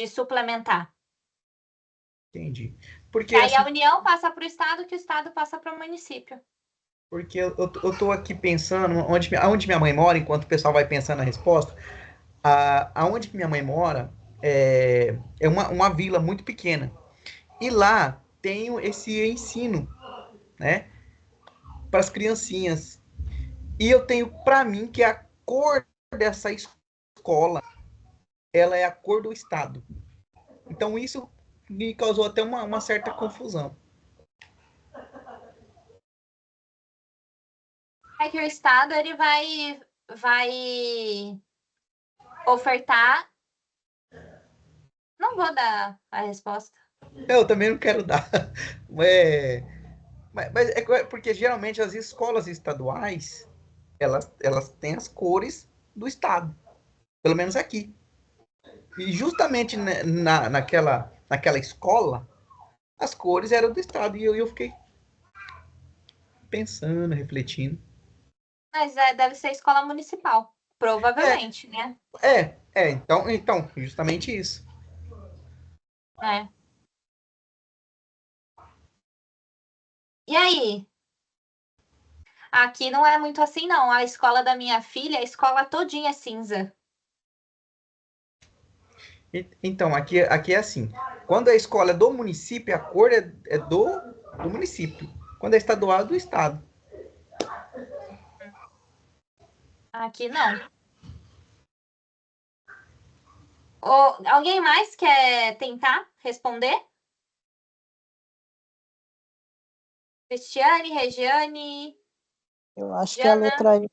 suplementar. Entendi. Porque Aí assim, a União passa para o Estado, que o Estado passa para o município. porque eu tô aqui pensando aonde minha mãe mora, enquanto o pessoal vai pensando na resposta, aonde que minha mãe mora é uma vila muito pequena. E lá tem esse ensino, né, para as criancinhas. E eu tenho para mim que a cor dessa escola, ela é a cor do Estado. Então isso me causou até uma certa confusão. É que o Estado ele vai ofertar. Não vou dar a resposta. Eu também não quero dar. É, mas é porque geralmente as escolas estaduais elas têm as cores do estado, pelo menos aqui. E justamente naquela escola, as cores eram do estado. E eu fiquei pensando, refletindo. Mas deve ser escola municipal. Provavelmente, né? Então, justamente isso. É. E aí? Aqui não é muito assim, não. A escola da minha filha, a escola todinha é cinza. Então, aqui é assim. Quando a escola é do município, a cor é do município. Quando é estadual, é do estado. Aqui não. Alguém mais quer tentar responder? Cristiane, Regiane, Eu acho que é a Jana, letra E.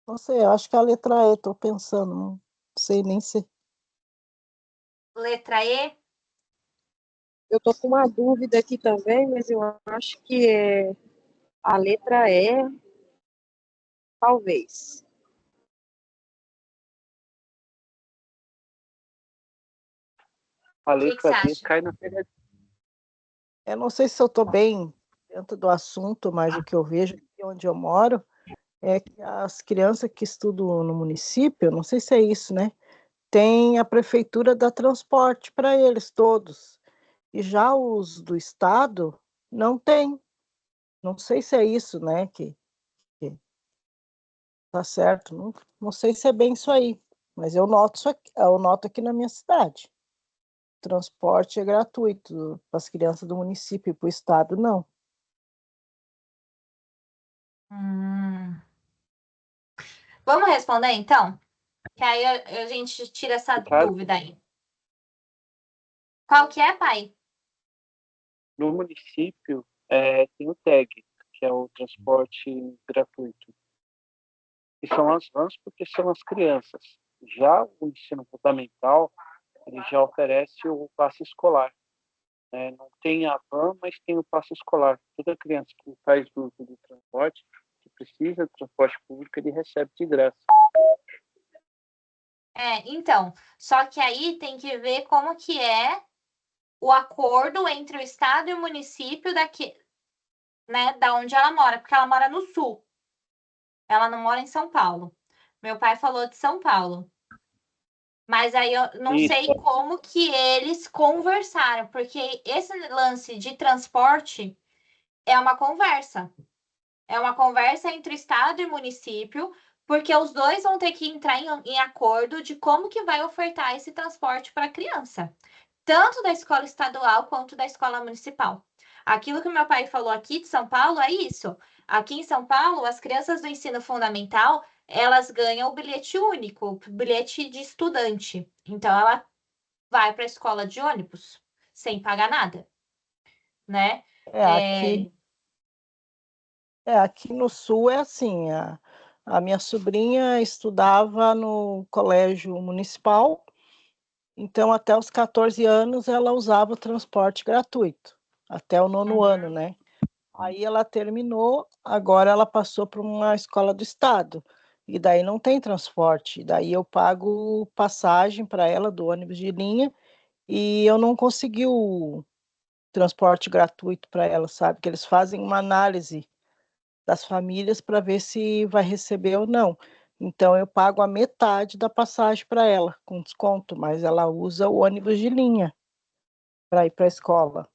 Não sei, eu acho que é a letra E, tô pensando. Não sei nem se. letra E. Eu tô com uma dúvida aqui também, mas eu acho que é a letra E, talvez. A O que você letra D acha? cai na pegadinha. Eu não sei se eu tô bem dentro do assunto, mas o que eu vejo aqui onde eu moro é que as crianças que estudam no município, não sei se é isso, né? Tem a prefeitura dá transporte para eles todos. E já os do estado não tem. Não sei se é isso, né? Que tá certo. Não sei se é bem isso aí. Mas eu noto aqui na minha cidade. Transporte é gratuito para as crianças do município e para o estado, não. Hum. Vamos responder então? Que aí a gente tira essa Claro, dúvida aí. Qual que é, pai? no município tem o TAG, que é o transporte gratuito. E são as vans porque são as crianças. Já o ensino fundamental, ele já oferece o passe escolar. Né? Não tem a van, mas tem o passe escolar. Toda criança que faz uso do transporte, que precisa de transporte público, ele recebe de graça. Então, só que aí tem que ver como que é o acordo entre o estado e o município daqui, né, da onde ela mora, porque ela mora no sul. Ela não mora em São Paulo. Meu pai falou de São Paulo. Mas aí eu não sei Isso, como que eles conversaram, porque esse lance de transporte é uma conversa. É uma conversa entre estado e município, porque os dois vão ter que entrar em acordo de como que vai ofertar esse transporte para a criança, tanto da escola estadual quanto da escola municipal. Aquilo que meu pai falou aqui de São Paulo é isso. Aqui em São Paulo, as crianças do ensino fundamental, elas ganham o bilhete único, o bilhete de estudante. Então, ela vai para a escola de ônibus sem pagar nada, né? É, aqui, aqui no sul é assim, a minha sobrinha estudava no colégio municipal, então até os 14 anos ela usava o transporte gratuito, até o nono ano, né? Aí ela terminou, agora ela passou para uma escola do estado, e daí não tem transporte, daí eu pago passagem para ela do ônibus de linha, e eu não consegui o transporte gratuito para ela, sabe? Que eles fazem uma análise das famílias para ver se vai receber ou não. Então eu pago a metade da passagem para ela, com desconto, mas ela usa o ônibus de linha para ir para a escola.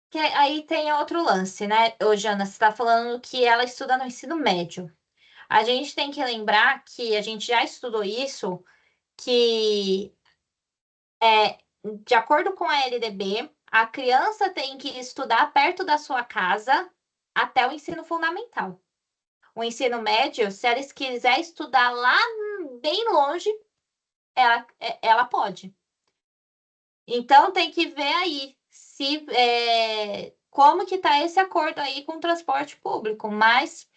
Que aí tem outro lance, né? Ô, Jana, você está falando que ela estuda no ensino médio. A gente tem que lembrar que a gente já estudou isso, que de acordo com a LDB, a criança tem que estudar perto da sua casa até o ensino fundamental. O ensino médio, se ela quiser estudar lá bem longe, ela pode. Então, tem que ver aí se como que está esse acordo aí com o transporte público, mas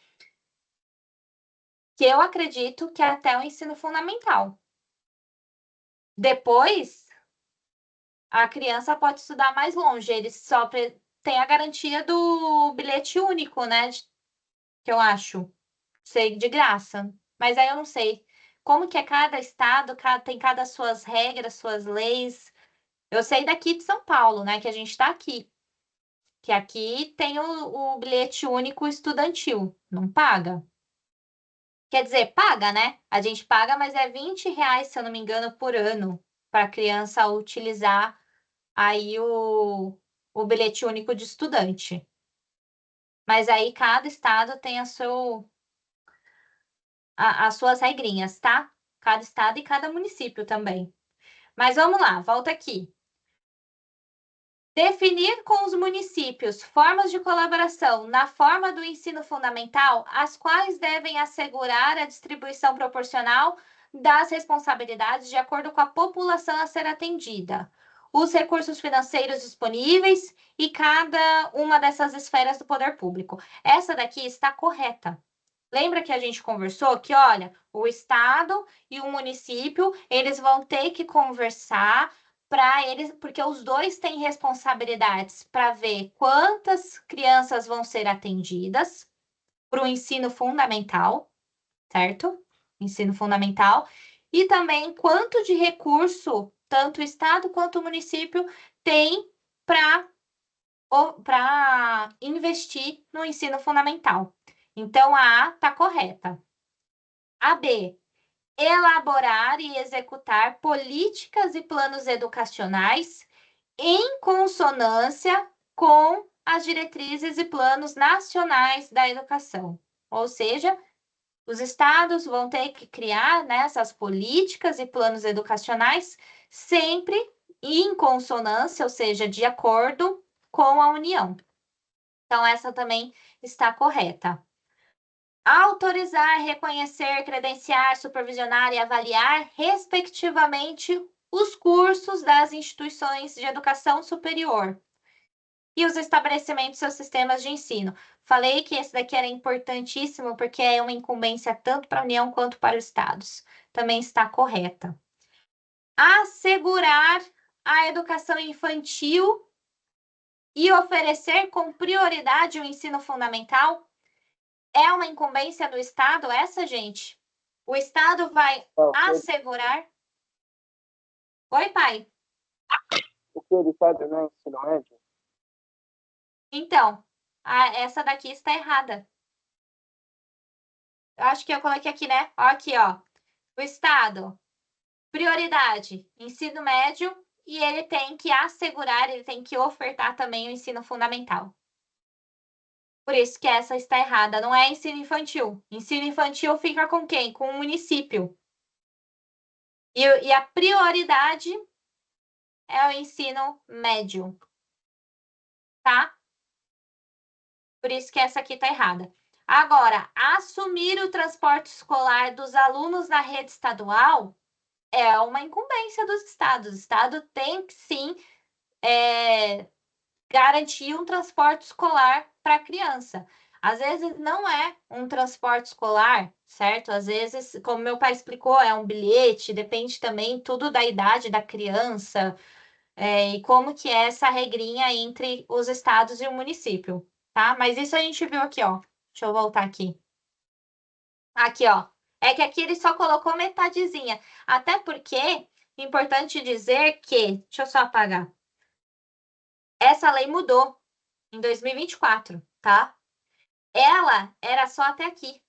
que eu acredito que é até o ensino fundamental. Depois, a criança pode estudar mais longe, eles só têm a garantia do bilhete único, né? Que eu acho, sei, de graça. Mas aí eu não sei como que é cada estado, tem cada suas regras, suas leis. Eu sei daqui de São Paulo, né? Que a gente está aqui. Que aqui tem o bilhete único estudantil, não paga. Quer dizer, paga, né? A gente paga, mas é R$ 20, se eu não me engano, por ano, para a criança utilizar aí o bilhete único de estudante. Mas aí cada estado tem as suas regrinhas, tá? Cada estado e cada município também. Mas vamos lá, volta aqui. Definir com os municípios formas de colaboração na forma do ensino fundamental, as quais devem assegurar a distribuição proporcional das responsabilidades de acordo com a população a ser atendida, os recursos financeiros disponíveis e cada uma dessas esferas do poder público. Essa daqui está correta. Lembra que a gente conversou que, olha, o Estado e o município, eles vão ter que conversar para eles, porque os dois têm responsabilidades para ver quantas crianças vão ser atendidas para o ensino fundamental, certo? Ensino fundamental. E também quanto de recurso tanto o Estado quanto o município tem para investir no ensino fundamental. Então, a A está correta. A B, elaborar e executar políticas e planos educacionais em consonância com as diretrizes e planos nacionais da educação. Ou seja, os estados vão ter que criar, né, essas políticas e planos educacionais sempre em consonância, ou seja, de acordo com a União. Então, essa também está correta. Autorizar, reconhecer, credenciar, supervisionar e avaliar, respectivamente, os cursos das instituições de educação superior e os estabelecimentos seus sistemas de ensino. Falei que esse daqui era importantíssimo porque é uma incumbência tanto para a União quanto para os estados. Também está correta. Assegurar a educação infantil e oferecer com prioridade o ensino fundamental. É uma incumbência do Estado essa, gente? O Estado vai assegurar... Oi, pai? O que ele faz no ensino médio? Então, essa daqui está errada. Eu acho que eu coloquei aqui, né? Ó, aqui, ó. O Estado, prioridade, ensino médio, e ele tem que assegurar, ele tem que ofertar também o ensino fundamental. Por isso que essa está errada, não é ensino infantil. Ensino infantil fica com quem? Com o município. E a prioridade é o ensino médio, tá? Por isso que essa aqui tá errada. Agora, assumir o transporte escolar dos alunos na rede estadual é uma incumbência dos estados. O estado tem que, sim, garantir um transporte escolar para a criança. Às vezes não é um transporte escolar, certo? Às vezes, como meu pai explicou, é um bilhete, depende também tudo da idade da criança, e como que é essa regrinha entre os estados e o município, tá? Mas isso a gente viu aqui, ó. Deixa eu voltar aqui. Aqui, ó. É que aqui ele só colocou metadezinha. Até porque, importante dizer que... Deixa eu só apagar. Essa lei mudou em 2024, tá? Ela era só até aqui.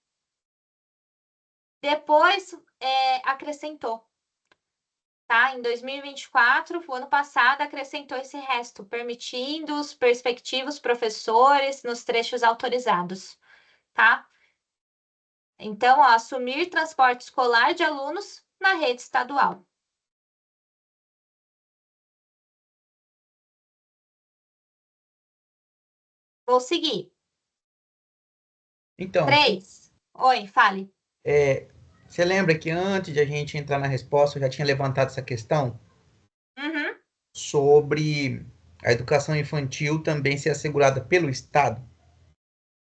Depois, acrescentou. Tá? Em 2024, o ano passado, acrescentou esse resto, permitindo os perspectivos professores nos trechos autorizados, tá? Então, ó, assumir transporte escolar de alunos na rede estadual. Vou seguir. Então, 3. Oi, fale. você lembra que antes de a gente entrar na resposta, eu já tinha levantado essa questão? Uhum. sobre a educação infantil também ser assegurada pelo Estado?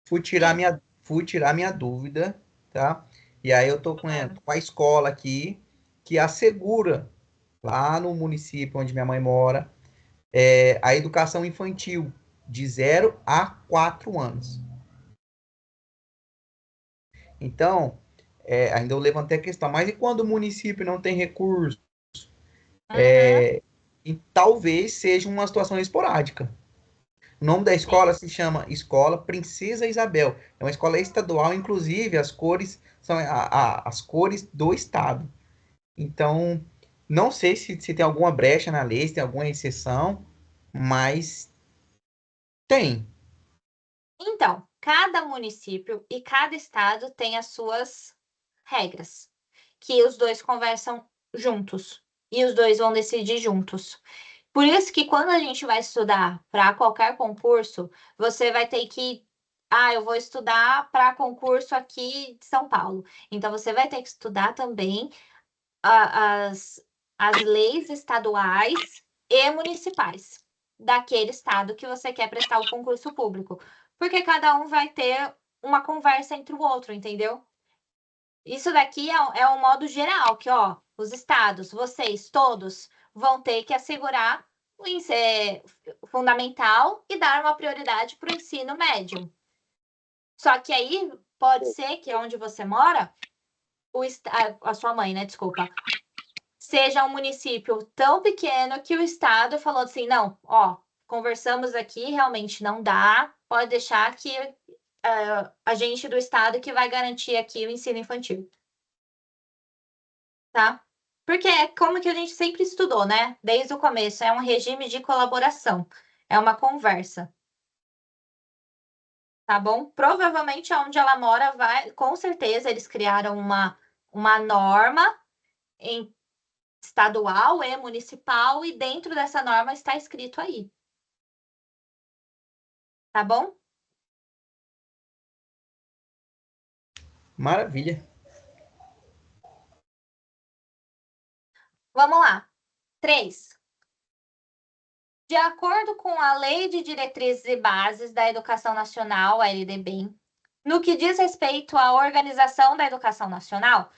Fui tirar minha dúvida, tá? E aí eu tô com a escola aqui que assegura lá no município onde minha mãe mora a educação infantil de 0 a 4 anos. Então, ainda eu levantei a questão, mas e quando o município não tem recurso? E talvez seja uma situação esporádica. O nome da escola se chama Escola Princesa Isabel. É uma escola estadual, inclusive as cores são as cores do estado. Então, não sei se tem alguma brecha na lei, se tem alguma exceção, mas tem. Então, cada município e cada estado tem as suas regras, que os dois conversam juntos e os dois vão decidir juntos. Por isso que quando a gente vai estudar para qualquer concurso, você vai ter que. Ah, eu vou estudar para concurso aqui de São Paulo. Então, você vai ter que estudar também as leis estaduais e municipais daquele estado que você quer prestar o concurso público. Porque cada um vai ter uma conversa entre o outro, entendeu? Isso daqui é um modo geral, que, ó, os estados, vocês todos, vão ter que assegurar o ensino fundamental e dar uma prioridade para o ensino médio. Só que aí pode ser que onde você mora, a sua mãe, né? Desculpa. Seja um município tão pequeno que o estado falou assim: não, ó, conversamos aqui, realmente não dá, pode deixar que a gente do estado que vai garantir aqui o ensino infantil. Tá? Porque é como que a gente sempre estudou, né? Desde o começo, é um regime de colaboração, é uma conversa. Tá bom? Provavelmente onde ela mora vai, com certeza eles criaram uma norma em estadual e municipal e dentro dessa norma está escrito aí. Tá bom? Maravilha. Vamos lá. 3. De acordo com a Lei de Diretrizes e Bases da Educação Nacional, a LDB, no que diz respeito à organização da educação nacional,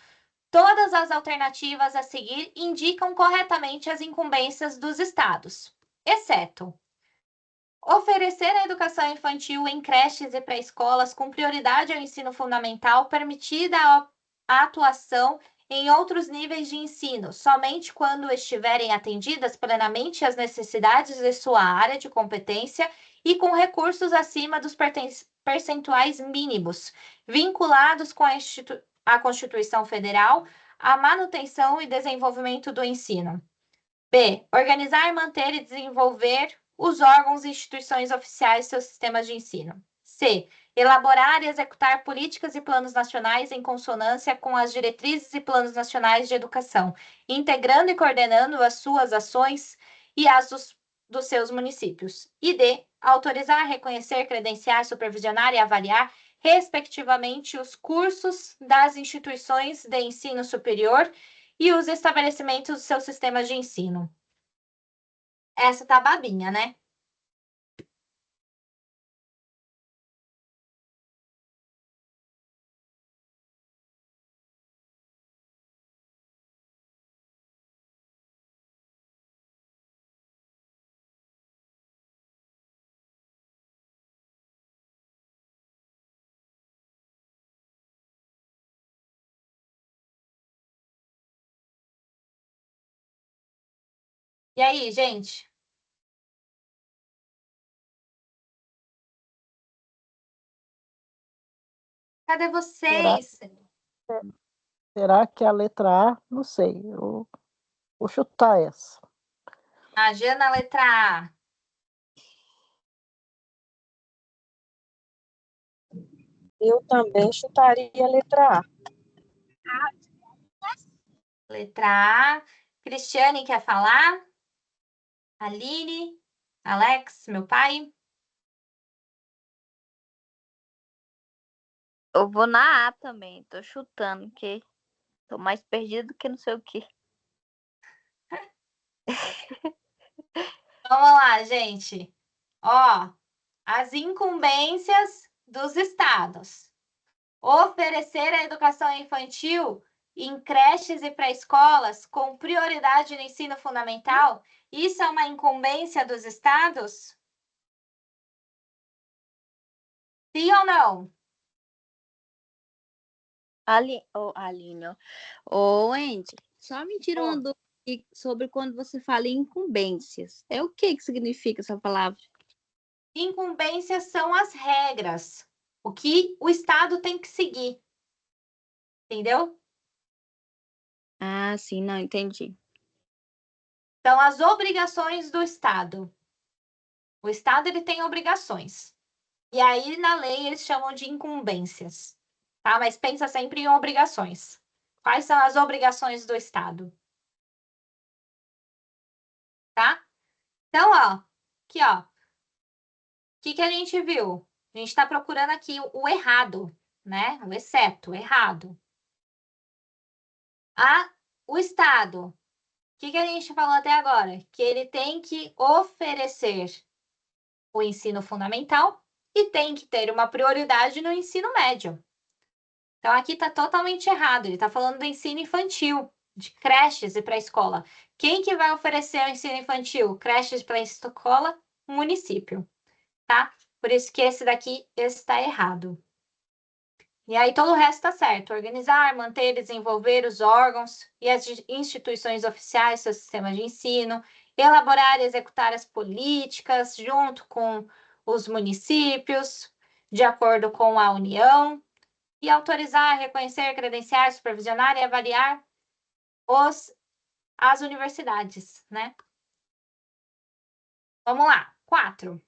todas as alternativas a seguir indicam corretamente as incumbências dos estados, exceto oferecer a educação infantil em creches e pré-escolas com prioridade ao ensino fundamental, permitida a atuação em outros níveis de ensino, somente quando estiverem atendidas plenamente as necessidades de sua área de competência e com recursos acima dos percentuais mínimos, vinculados com a Constituição Federal, a manutenção e desenvolvimento do ensino. B. Organizar, manter e desenvolver os órgãos e instituições oficiais e seus sistemas de ensino. C. Elaborar e executar políticas e planos nacionais em consonância com as diretrizes e planos nacionais de educação, integrando e coordenando as suas ações e as dos seus municípios. E D. Autorizar, reconhecer, credenciar, supervisionar e avaliar, respectivamente, os cursos das instituições de ensino superior e os estabelecimentos dos seus sistemas de ensino. Essa tá babinha, né? E aí, gente? Cadê Será, vocês? será que a letra A? Não sei. Eu vou chutar essa. A G na letra A. Eu também chutaria a letra A. Letra A. Cristiane quer falar? Aline? Alex, meu pai? Eu vou na A também, tô chutando, que tô mais perdido do que não sei o quê. Vamos lá, gente. Ó, as incumbências dos estados. Oferecer a educação infantil em creches e pré-escolas com prioridade no ensino fundamental. Isso é uma incumbência dos estados? Sim ou não? Aline, ó. Ô, Andy, só me tira uma Ó, dúvida aqui sobre quando você fala em incumbências. É o que significa essa palavra? incumbências são as regras, o que o estado tem que seguir, entendeu? Ah, sim, não, entendi. São as obrigações do estado. O estado ele tem obrigações. E aí na lei eles chamam de incumbências, tá? Mas pensa sempre em obrigações. Quais são as obrigações do estado? Tá? Então, ó, aqui, ó. O que a gente viu? A gente está procurando aqui o errado, né? O exceto, o errado. O Estado. O que a gente falou até agora? Que ele tem que oferecer o ensino fundamental e tem que ter uma prioridade no ensino médio. Então, aqui está totalmente errado. Ele está falando do ensino infantil, de creches e pré-escola. Quem que vai oferecer o ensino infantil? Creches e pré-escola? Município, tá? Por isso que esse daqui está errado. E aí todo o resto está certo. Organizar, manter e desenvolver os órgãos e as instituições oficiais, seus sistemas de ensino, elaborar e executar as políticas junto com os municípios, de acordo com a União, e autorizar, reconhecer, credenciar, supervisionar e avaliar as universidades, né? Vamos lá. 4.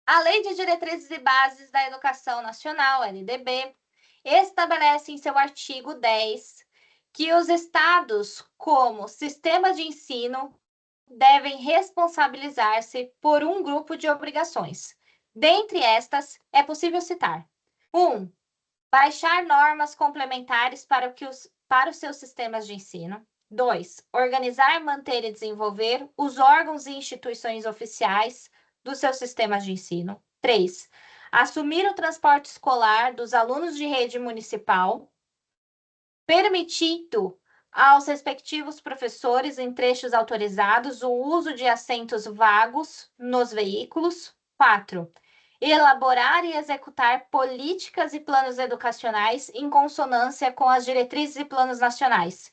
A Lei de Diretrizes e Bases da Educação Nacional, LDB, estabelece em seu artigo 10 que os estados, como sistema de ensino, devem responsabilizar-se por um grupo de obrigações. Dentre estas, é possível citar: 1. Baixar normas complementares para os seus sistemas de ensino. 2. Organizar, manter e desenvolver os órgãos e instituições oficiais dos seus sistemas de ensino. 3. Assumir o transporte escolar dos alunos de rede municipal, permitindo aos respectivos professores, em trechos autorizados, o uso de assentos vagos nos veículos. 4. Elaborar e executar políticas e planos educacionais em consonância com as diretrizes e planos nacionais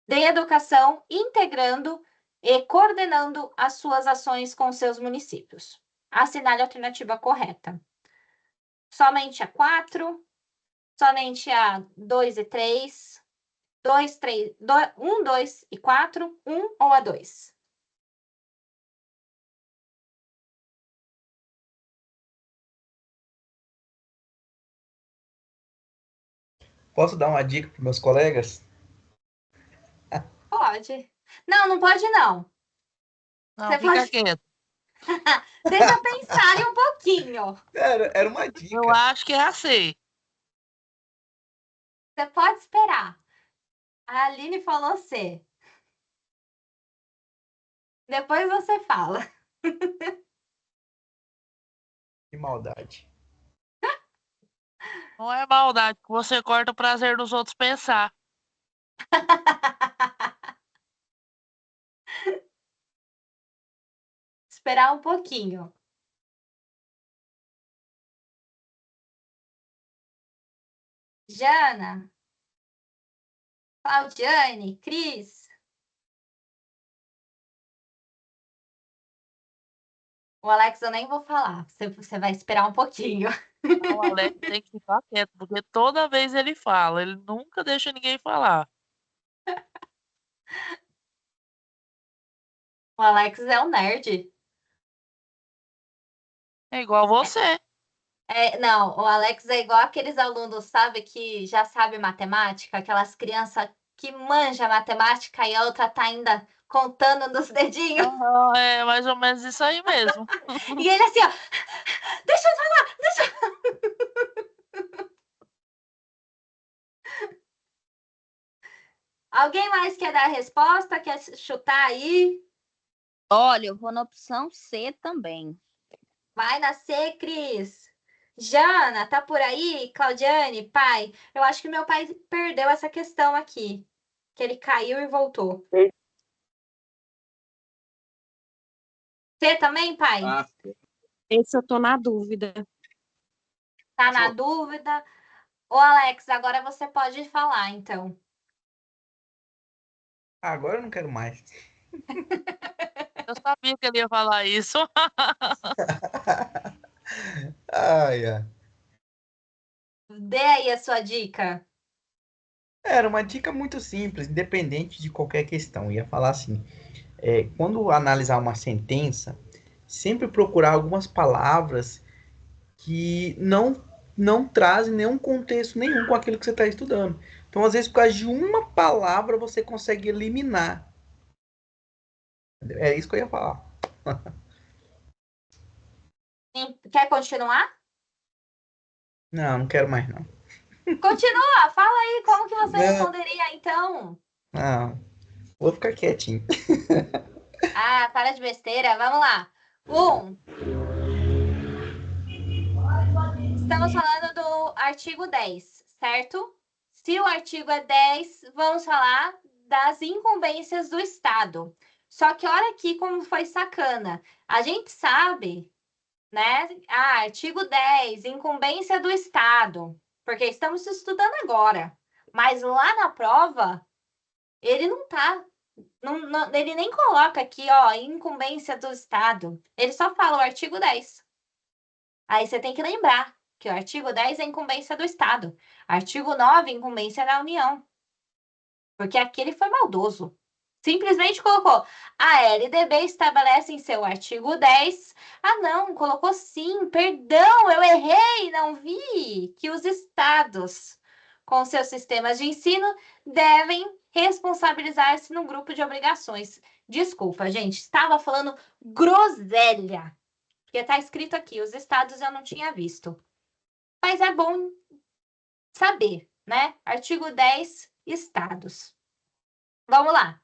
de educação, integrando e coordenando as suas ações com seus municípios. Assinale a alternativa correta. Somente a 4, somente a 2 e 3, 2, 3, 1, 2 e 4, 1 ou a 2? Posso dar uma dica para meus colegas? Pode. Não, não pode não. Não, Você fica pode... quieto. Deixa pensar um pouquinho. Era uma Eu dica. acho que é a C. Você pode esperar. A Aline falou C. Depois você fala. Que maldade. Não é maldade, que você corta o prazer dos outros pensar. Esperar um pouquinho. Jana, Claudiane, Cris. O Alex eu nem vou falar. Você vai esperar um pouquinho. Não, o Alex tem que ficar quieto, porque toda vez ele fala, ele nunca deixa ninguém falar. O Alex é um nerd. É igual você. Não, o Alex é igual aqueles alunos, sabe, que já sabe matemática, aquelas crianças que manja matemática e a outra tá ainda contando nos dedinhos. Aham, é mais ou menos isso aí mesmo. E ele assim, ó, deixa eu falar, deixa. Alguém mais quer dar a resposta? Quer chutar aí? Olha, eu vou na opção C também. Vai nascer, Cris. Jana, tá por aí? Claudiane, pai. Eu acho que meu pai perdeu essa questão aqui. Que ele caiu e voltou. Você também, pai? Esse eu tô na dúvida. Tá na dúvida? Ô, Alex, agora você pode falar, então. Agora eu não quero mais. Eu sabia que ele ia falar isso. Ai, ai. Dê aí a sua dica. Era uma dica muito simples, independente de qualquer questão. Eu ia falar assim, quando analisar uma sentença, sempre procurar algumas palavras que não trazem nenhum contexto nenhum com aquilo que você está estudando. Então, às vezes, por causa de uma palavra, você consegue eliminar. É isso que eu ia falar. Quer continuar? Não, não quero mais, não. Continua, fala aí como que você Não, responderia, então. não. Vou ficar quietinho. Ah, para de besteira, vamos lá. Estamos falando do artigo 10, certo? Se o artigo é 10, vamos falar das incumbências do Estado. Só que olha aqui como foi sacana. A gente sabe, né? Artigo 10, incumbência do Estado, porque estamos estudando agora. Mas lá na prova, ele não tá. Ele nem coloca aqui, ó, incumbência do Estado. Ele só fala o artigo 10. Aí você tem que lembrar que o artigo 10 é incumbência do Estado. Artigo 9, incumbência da União. Porque aqui ele foi maldoso. Simplesmente colocou, a LDB estabelece em seu artigo 10. Ah, não, colocou sim, perdão, eu errei, não vi que os estados, com seus sistemas de ensino, devem responsabilizar-se no grupo de obrigações. Desculpa, gente, estava falando groselha. Porque está escrito aqui, os estados eu não tinha visto. Mas é bom saber, né? Artigo 10, estados. Vamos lá.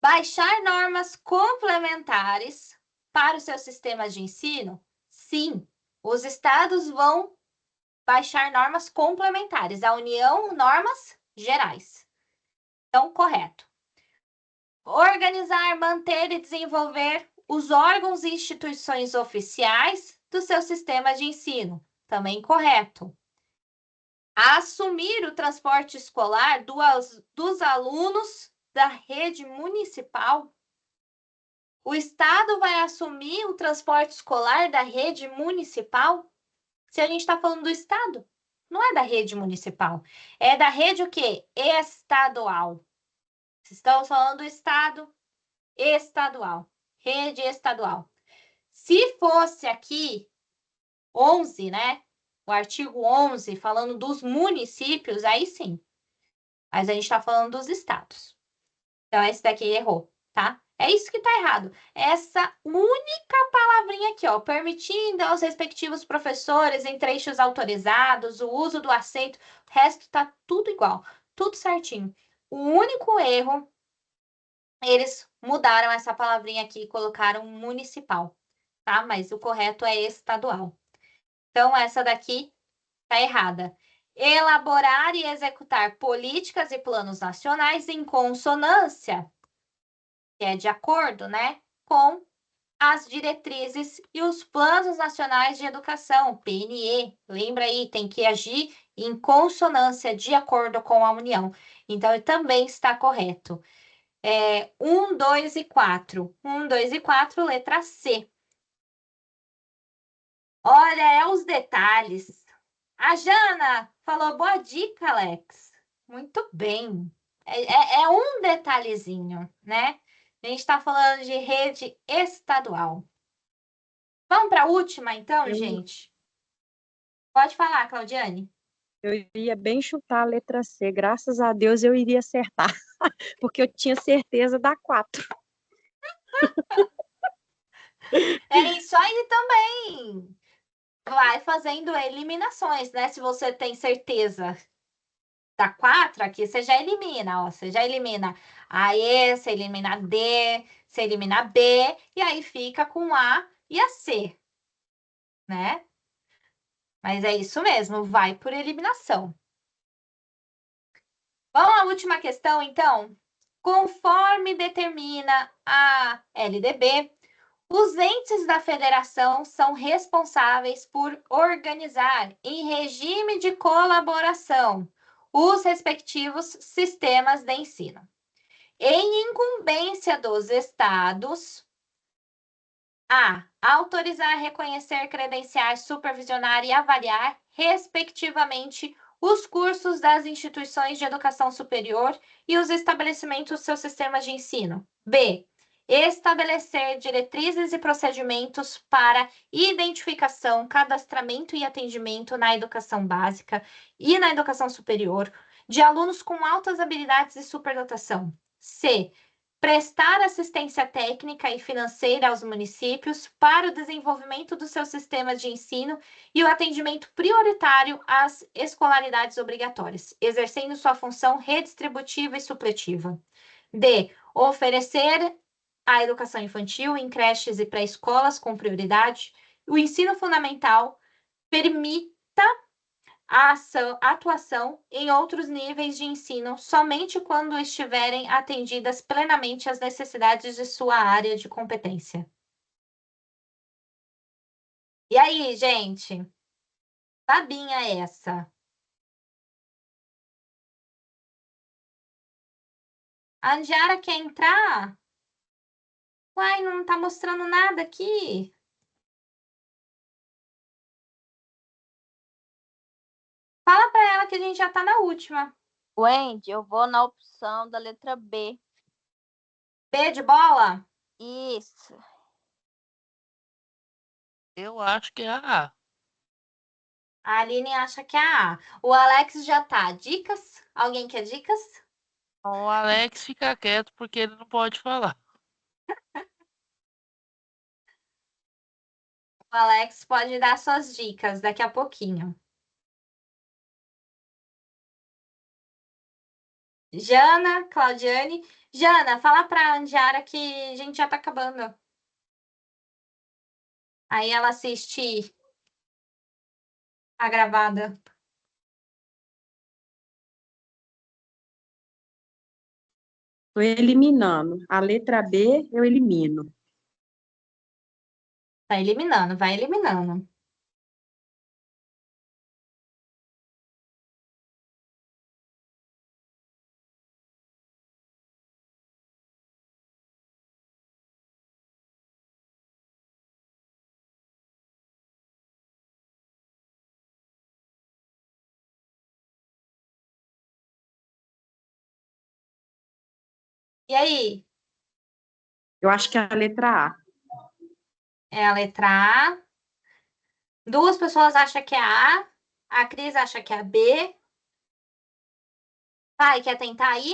Baixar normas complementares para os seus sistemas de ensino? Sim, os estados vão baixar normas complementares. A União, normas gerais. Então, correto. Organizar, manter e desenvolver os órgãos e instituições oficiais do seu sistema de ensino. Também correto. Assumir o transporte escolar dos alunos da rede municipal. O Estado vai assumir o transporte escolar da rede municipal? Se a gente está falando do Estado, não é da rede municipal. É da rede o quê? Estadual. Estamos falando do Estado estadual. Rede estadual. Se fosse aqui 11, né? O artigo 11, falando dos municípios, aí sim. Mas a gente está falando dos estados. Então, esse daqui errou, tá? É isso que está errado. Essa única palavrinha aqui, ó, permitindo aos respectivos professores em trechos autorizados o uso do assento, o resto tá tudo igual, tudo certinho. O único erro, eles mudaram essa palavrinha aqui e colocaram municipal, tá? Mas o correto é estadual. Então, essa daqui tá errada. Elaborar e executar políticas e planos nacionais em consonância, que é de acordo, né, com as diretrizes e os planos nacionais de educação, PNE. Lembra aí, tem que agir em consonância, de acordo com a União. Então, ele também está correto. 1, 2 e 4. 1, 2 e 4, letra C. Olha, é os detalhes. A Jana falou, boa dica, Alex. Muito bem. É um detalhezinho, né? A gente está falando de rede estadual. Vamos para a última, então, gente? Pode falar, Claudiane. Eu iria bem chutar a letra C. Graças a Deus eu iria acertar, porque eu tinha certeza da 4. É isso aí também. Vai fazendo eliminações, né? Se você tem certeza. da 4 aqui, você já elimina, ó. Você já elimina a E, você elimina a D, você elimina a B, e aí fica com A e a C, né? Mas é isso mesmo, vai por eliminação. Vamos à última questão, então. Conforme determina a LDB, os entes da federação são responsáveis por organizar, em regime de colaboração, os respectivos sistemas de ensino. Em incumbência dos estados, a. Autorizar, reconhecer, credenciar, supervisionar e avaliar, respectivamente, os cursos das instituições de educação superior e os estabelecimentos dos seus sistemas de ensino. B. Estabelecer diretrizes e procedimentos para identificação, cadastramento e atendimento na educação básica e na educação superior de alunos com altas habilidades e superdotação. C. Prestar assistência técnica e financeira aos municípios para o desenvolvimento dos seus sistemas de ensino e o atendimento prioritário às escolaridades obrigatórias, exercendo sua função redistributiva e supletiva. D. Oferecer a educação infantil em creches e pré-escolas com prioridade. O ensino fundamental permita a atuação em outros níveis de ensino somente quando estiverem atendidas plenamente as necessidades de sua área de competência. E aí, gente? Babinha essa. A Andiara quer entrar? Uai, não tá mostrando nada aqui. Fala para ela que a gente já tá na última. Wendy, eu vou na opção da letra B. B de bola? Isso. Eu acho que é a A. A Aline acha que é a A. O Alex já tá. Dicas? Alguém quer dicas? O Alex fica quieto porque ele não pode falar. O Alex pode dar suas dicas daqui a pouquinho. Jana, Claudiane. Jana, fala para a Andiara que a gente já tá acabando. Aí ela assiste a gravada. Estou eliminando. A letra B eu elimino. Tá eliminando, vai eliminando. E aí? Eu acho que é a letra A. É a letra A. Duas pessoas acham que é a A. A Cris acha que é a B. Pai, quer tentar aí?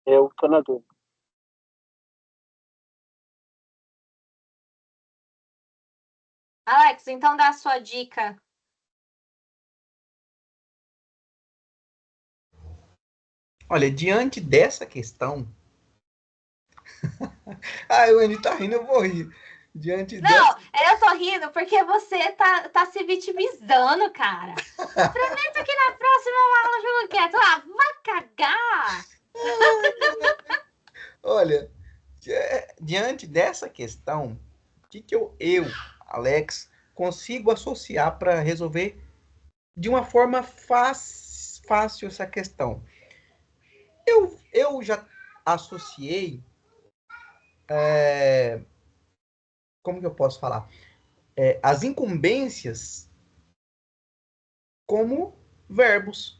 Eu tô na dúvida. Alex, então dá a sua dica. Olha, diante dessa questão. Ah, o Andy tá rindo, eu vou rir. Diante Não, dessa. eu tô rindo porque você tá se vitimizando, cara. Prometo que na próxima aula eu jogo quieto. Ah, vai cagar! Olha, diante dessa questão, o que eu, Alex, consigo associar para resolver de uma forma fácil essa questão? Eu já associei. Como que eu posso falar? As incumbências como verbos.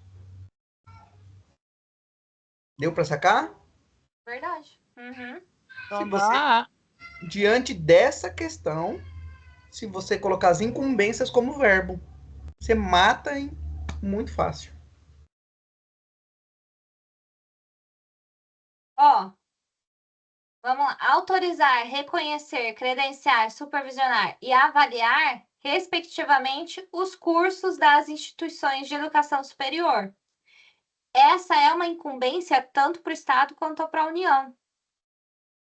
Deu para sacar? Verdade. Uhum. Então Se dá você, a A. diante dessa questão, se você colocar as incumbências como verbo, você mata em muito fácil. Ó, Vamos lá. Autorizar, reconhecer, credenciar, supervisionar e avaliar, respectivamente, os cursos das instituições de educação superior. Essa é uma incumbência tanto para o Estado quanto para a União.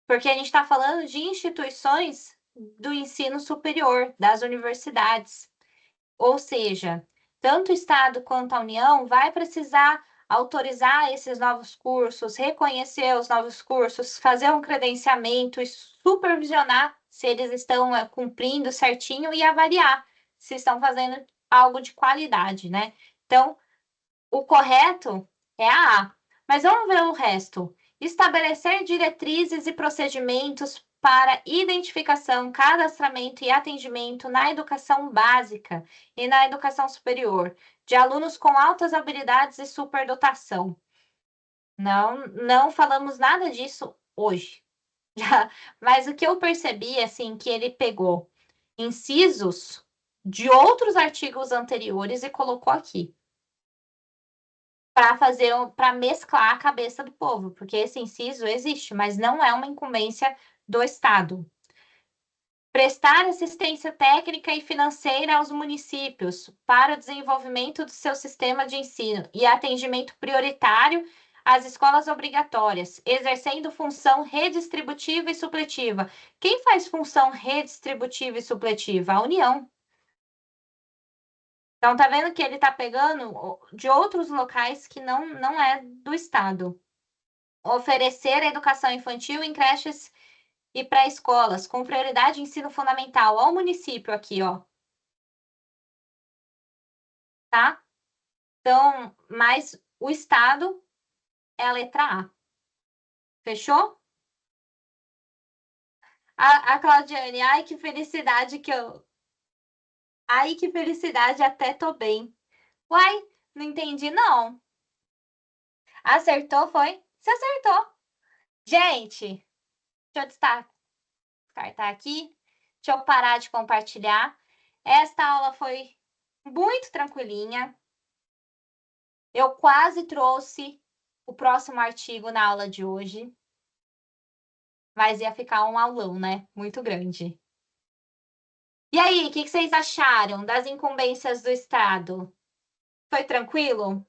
Porque a gente está falando de instituições do ensino superior, das universidades. Ou seja, tanto o Estado quanto a União vai precisar autorizar esses novos cursos, reconhecer os novos cursos, fazer um credenciamento e supervisionar se eles estão cumprindo certinho e avaliar se estão fazendo algo de qualidade, né? Então, o correto é a A. Mas vamos ver o resto. Estabelecer diretrizes e procedimentos para identificação, cadastramento e atendimento na educação básica e na educação superior de alunos com altas habilidades e superdotação. Não falamos nada disso hoje. Mas o que eu percebi, assim, que ele pegou incisos de outros artigos anteriores e colocou aqui para mesclar a cabeça do povo, porque esse inciso existe, mas não é uma incumbência do Estado. Prestar assistência técnica e financeira aos municípios para o desenvolvimento do seu sistema de ensino e atendimento prioritário às escolas obrigatórias, exercendo função redistributiva e supletiva. Quem faz função redistributiva e supletiva? A União. Então, tá vendo que ele tá pegando de outros locais que não é do Estado. Oferecer educação infantil em creches e pré-escolas, com prioridade de ensino fundamental ao município aqui, ó. Tá? Então, mas o Estado é a letra A. Fechou? A Claudiane, ai, que felicidade que eu... Ai, que felicidade, até tô bem. Uai, não entendi, não. Acertou, foi? Você acertou. Gente, deixa eu descartar aqui. Deixa eu parar de compartilhar. Esta aula foi muito tranquilinha. Eu quase trouxe o próximo artigo na aula de hoje. Mas ia ficar um aulão, né? Muito grande. E aí, o que vocês acharam das incumbências do Estado? Foi tranquilo?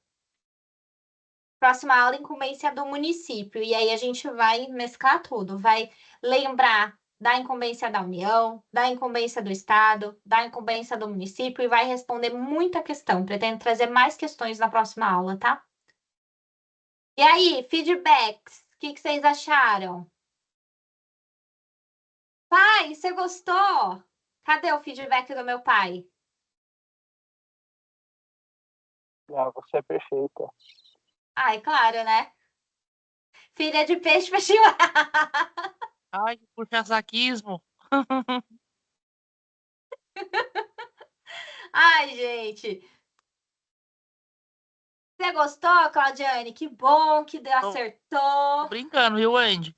Próxima aula, incumbência do município. E aí a gente vai mesclar tudo. Vai lembrar da incumbência da União, da incumbência do Estado, da incumbência do município e vai responder muita questão. Pretendo trazer mais questões na próxima aula, tá? E aí, feedbacks. O que vocês acharam? Pai, você gostou? Cadê o feedback do meu pai? Ah, você é perfeita. Ai, claro, né? Filha de peixe, peixe. Ai, que puxa-saquismo. Ai, gente. Você gostou, Claudiane? Que bom que Tô acertou. brincando, viu, Andy?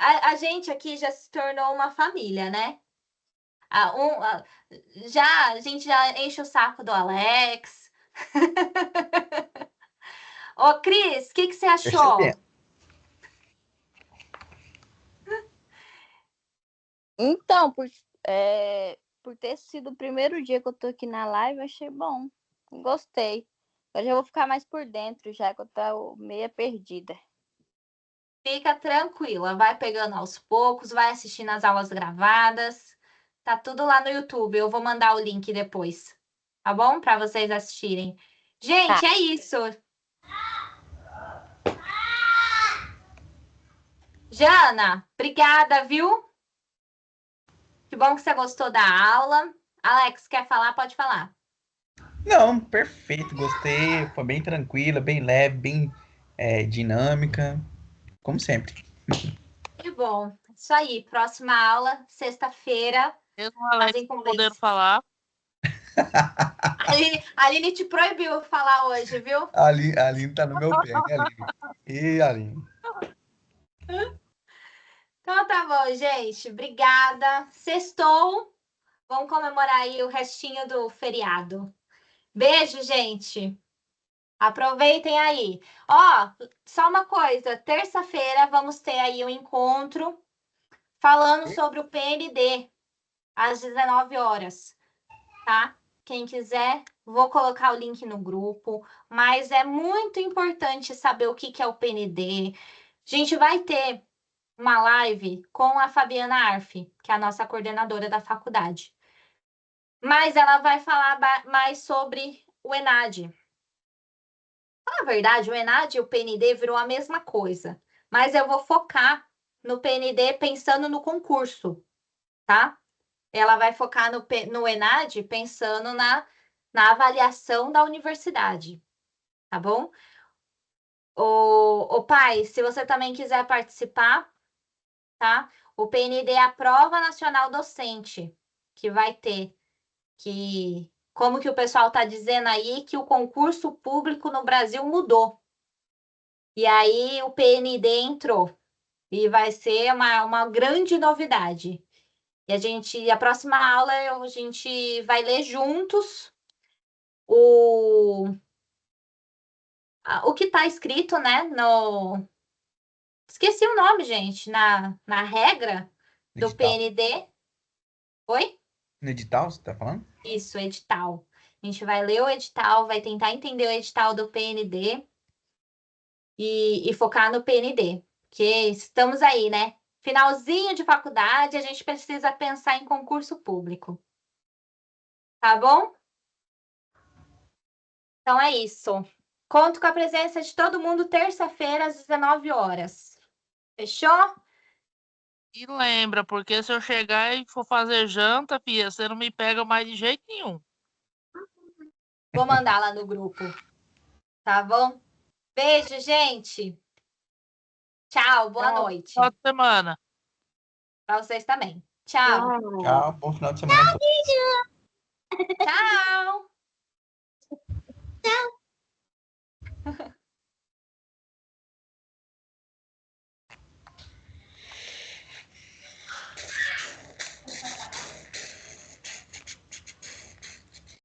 A gente aqui já se tornou uma família, né? A gente já enche o saco do Alex. Ô, Cris, o que você achou? Percebendo. Então, por ter sido o primeiro dia que eu tô aqui na live, eu achei bom. Gostei. Eu já vou ficar mais por dentro, já que eu tô meia perdida. Fica tranquila, vai pegando aos poucos, vai assistindo as aulas gravadas. Tá tudo lá no YouTube. Eu vou mandar o link depois, tá bom? Para vocês assistirem. Gente, é isso. Jana, obrigada, viu? Que bom que você gostou da aula. Alex, quer falar? Pode falar. Não, perfeito, gostei. Foi bem tranquila, bem leve, bem dinâmica, como sempre. Que bom. Isso aí. Próxima aula, sexta-feira. Mesmo o Alex As não incumbências. podendo falar. A Aline te proibiu falar hoje, viu? A Aline tá no meu pé, né, Aline? E Aline? Então tá bom, gente. Obrigada. Sextou. Vamos comemorar aí o restinho do feriado. Beijo, gente. Aproveitem aí. Ó, só uma coisa, terça-feira vamos ter aí um encontro falando sobre o PND às 19 horas, tá? Quem quiser, vou colocar o link no grupo, mas é muito importante saber o que é o PND. A gente vai ter uma live com a Fabiana Arf, que é a nossa coordenadora da faculdade. Mas ela vai falar mais sobre o ENAD. Na verdade, o ENAD e o PND virou a mesma coisa, mas eu vou focar no PND pensando no concurso, tá? Ela vai focar no ENAD pensando na avaliação da universidade, tá bom? O pai, se você também quiser participar, tá? O PND é a Prova Nacional Docente, que vai ter, como que o pessoal está dizendo aí, que o concurso público no Brasil mudou. E aí o PND entrou. E vai ser uma grande novidade. E a próxima aula a gente vai ler juntos o que está escrito, né? Esqueci o nome, gente, na regra No do edital. PND. Oi? No edital, você tá falando? Isso, edital. A gente vai ler o edital, vai tentar entender o edital do PND e focar no PND. Porque estamos aí, né? Finalzinho de faculdade, a gente precisa pensar em concurso público. Tá bom? Então é isso. Conto com a presença de todo mundo terça-feira às 19 horas. Fechou? E lembra, porque se eu chegar e for fazer janta, filha, você não me pega mais de jeito nenhum. Vou mandar lá no grupo. Tá bom? Beijo, gente. Tchau, boa Tchau, noite. final de semana. Para vocês também. Tchau. Tchau, bom final de semana. Tchau.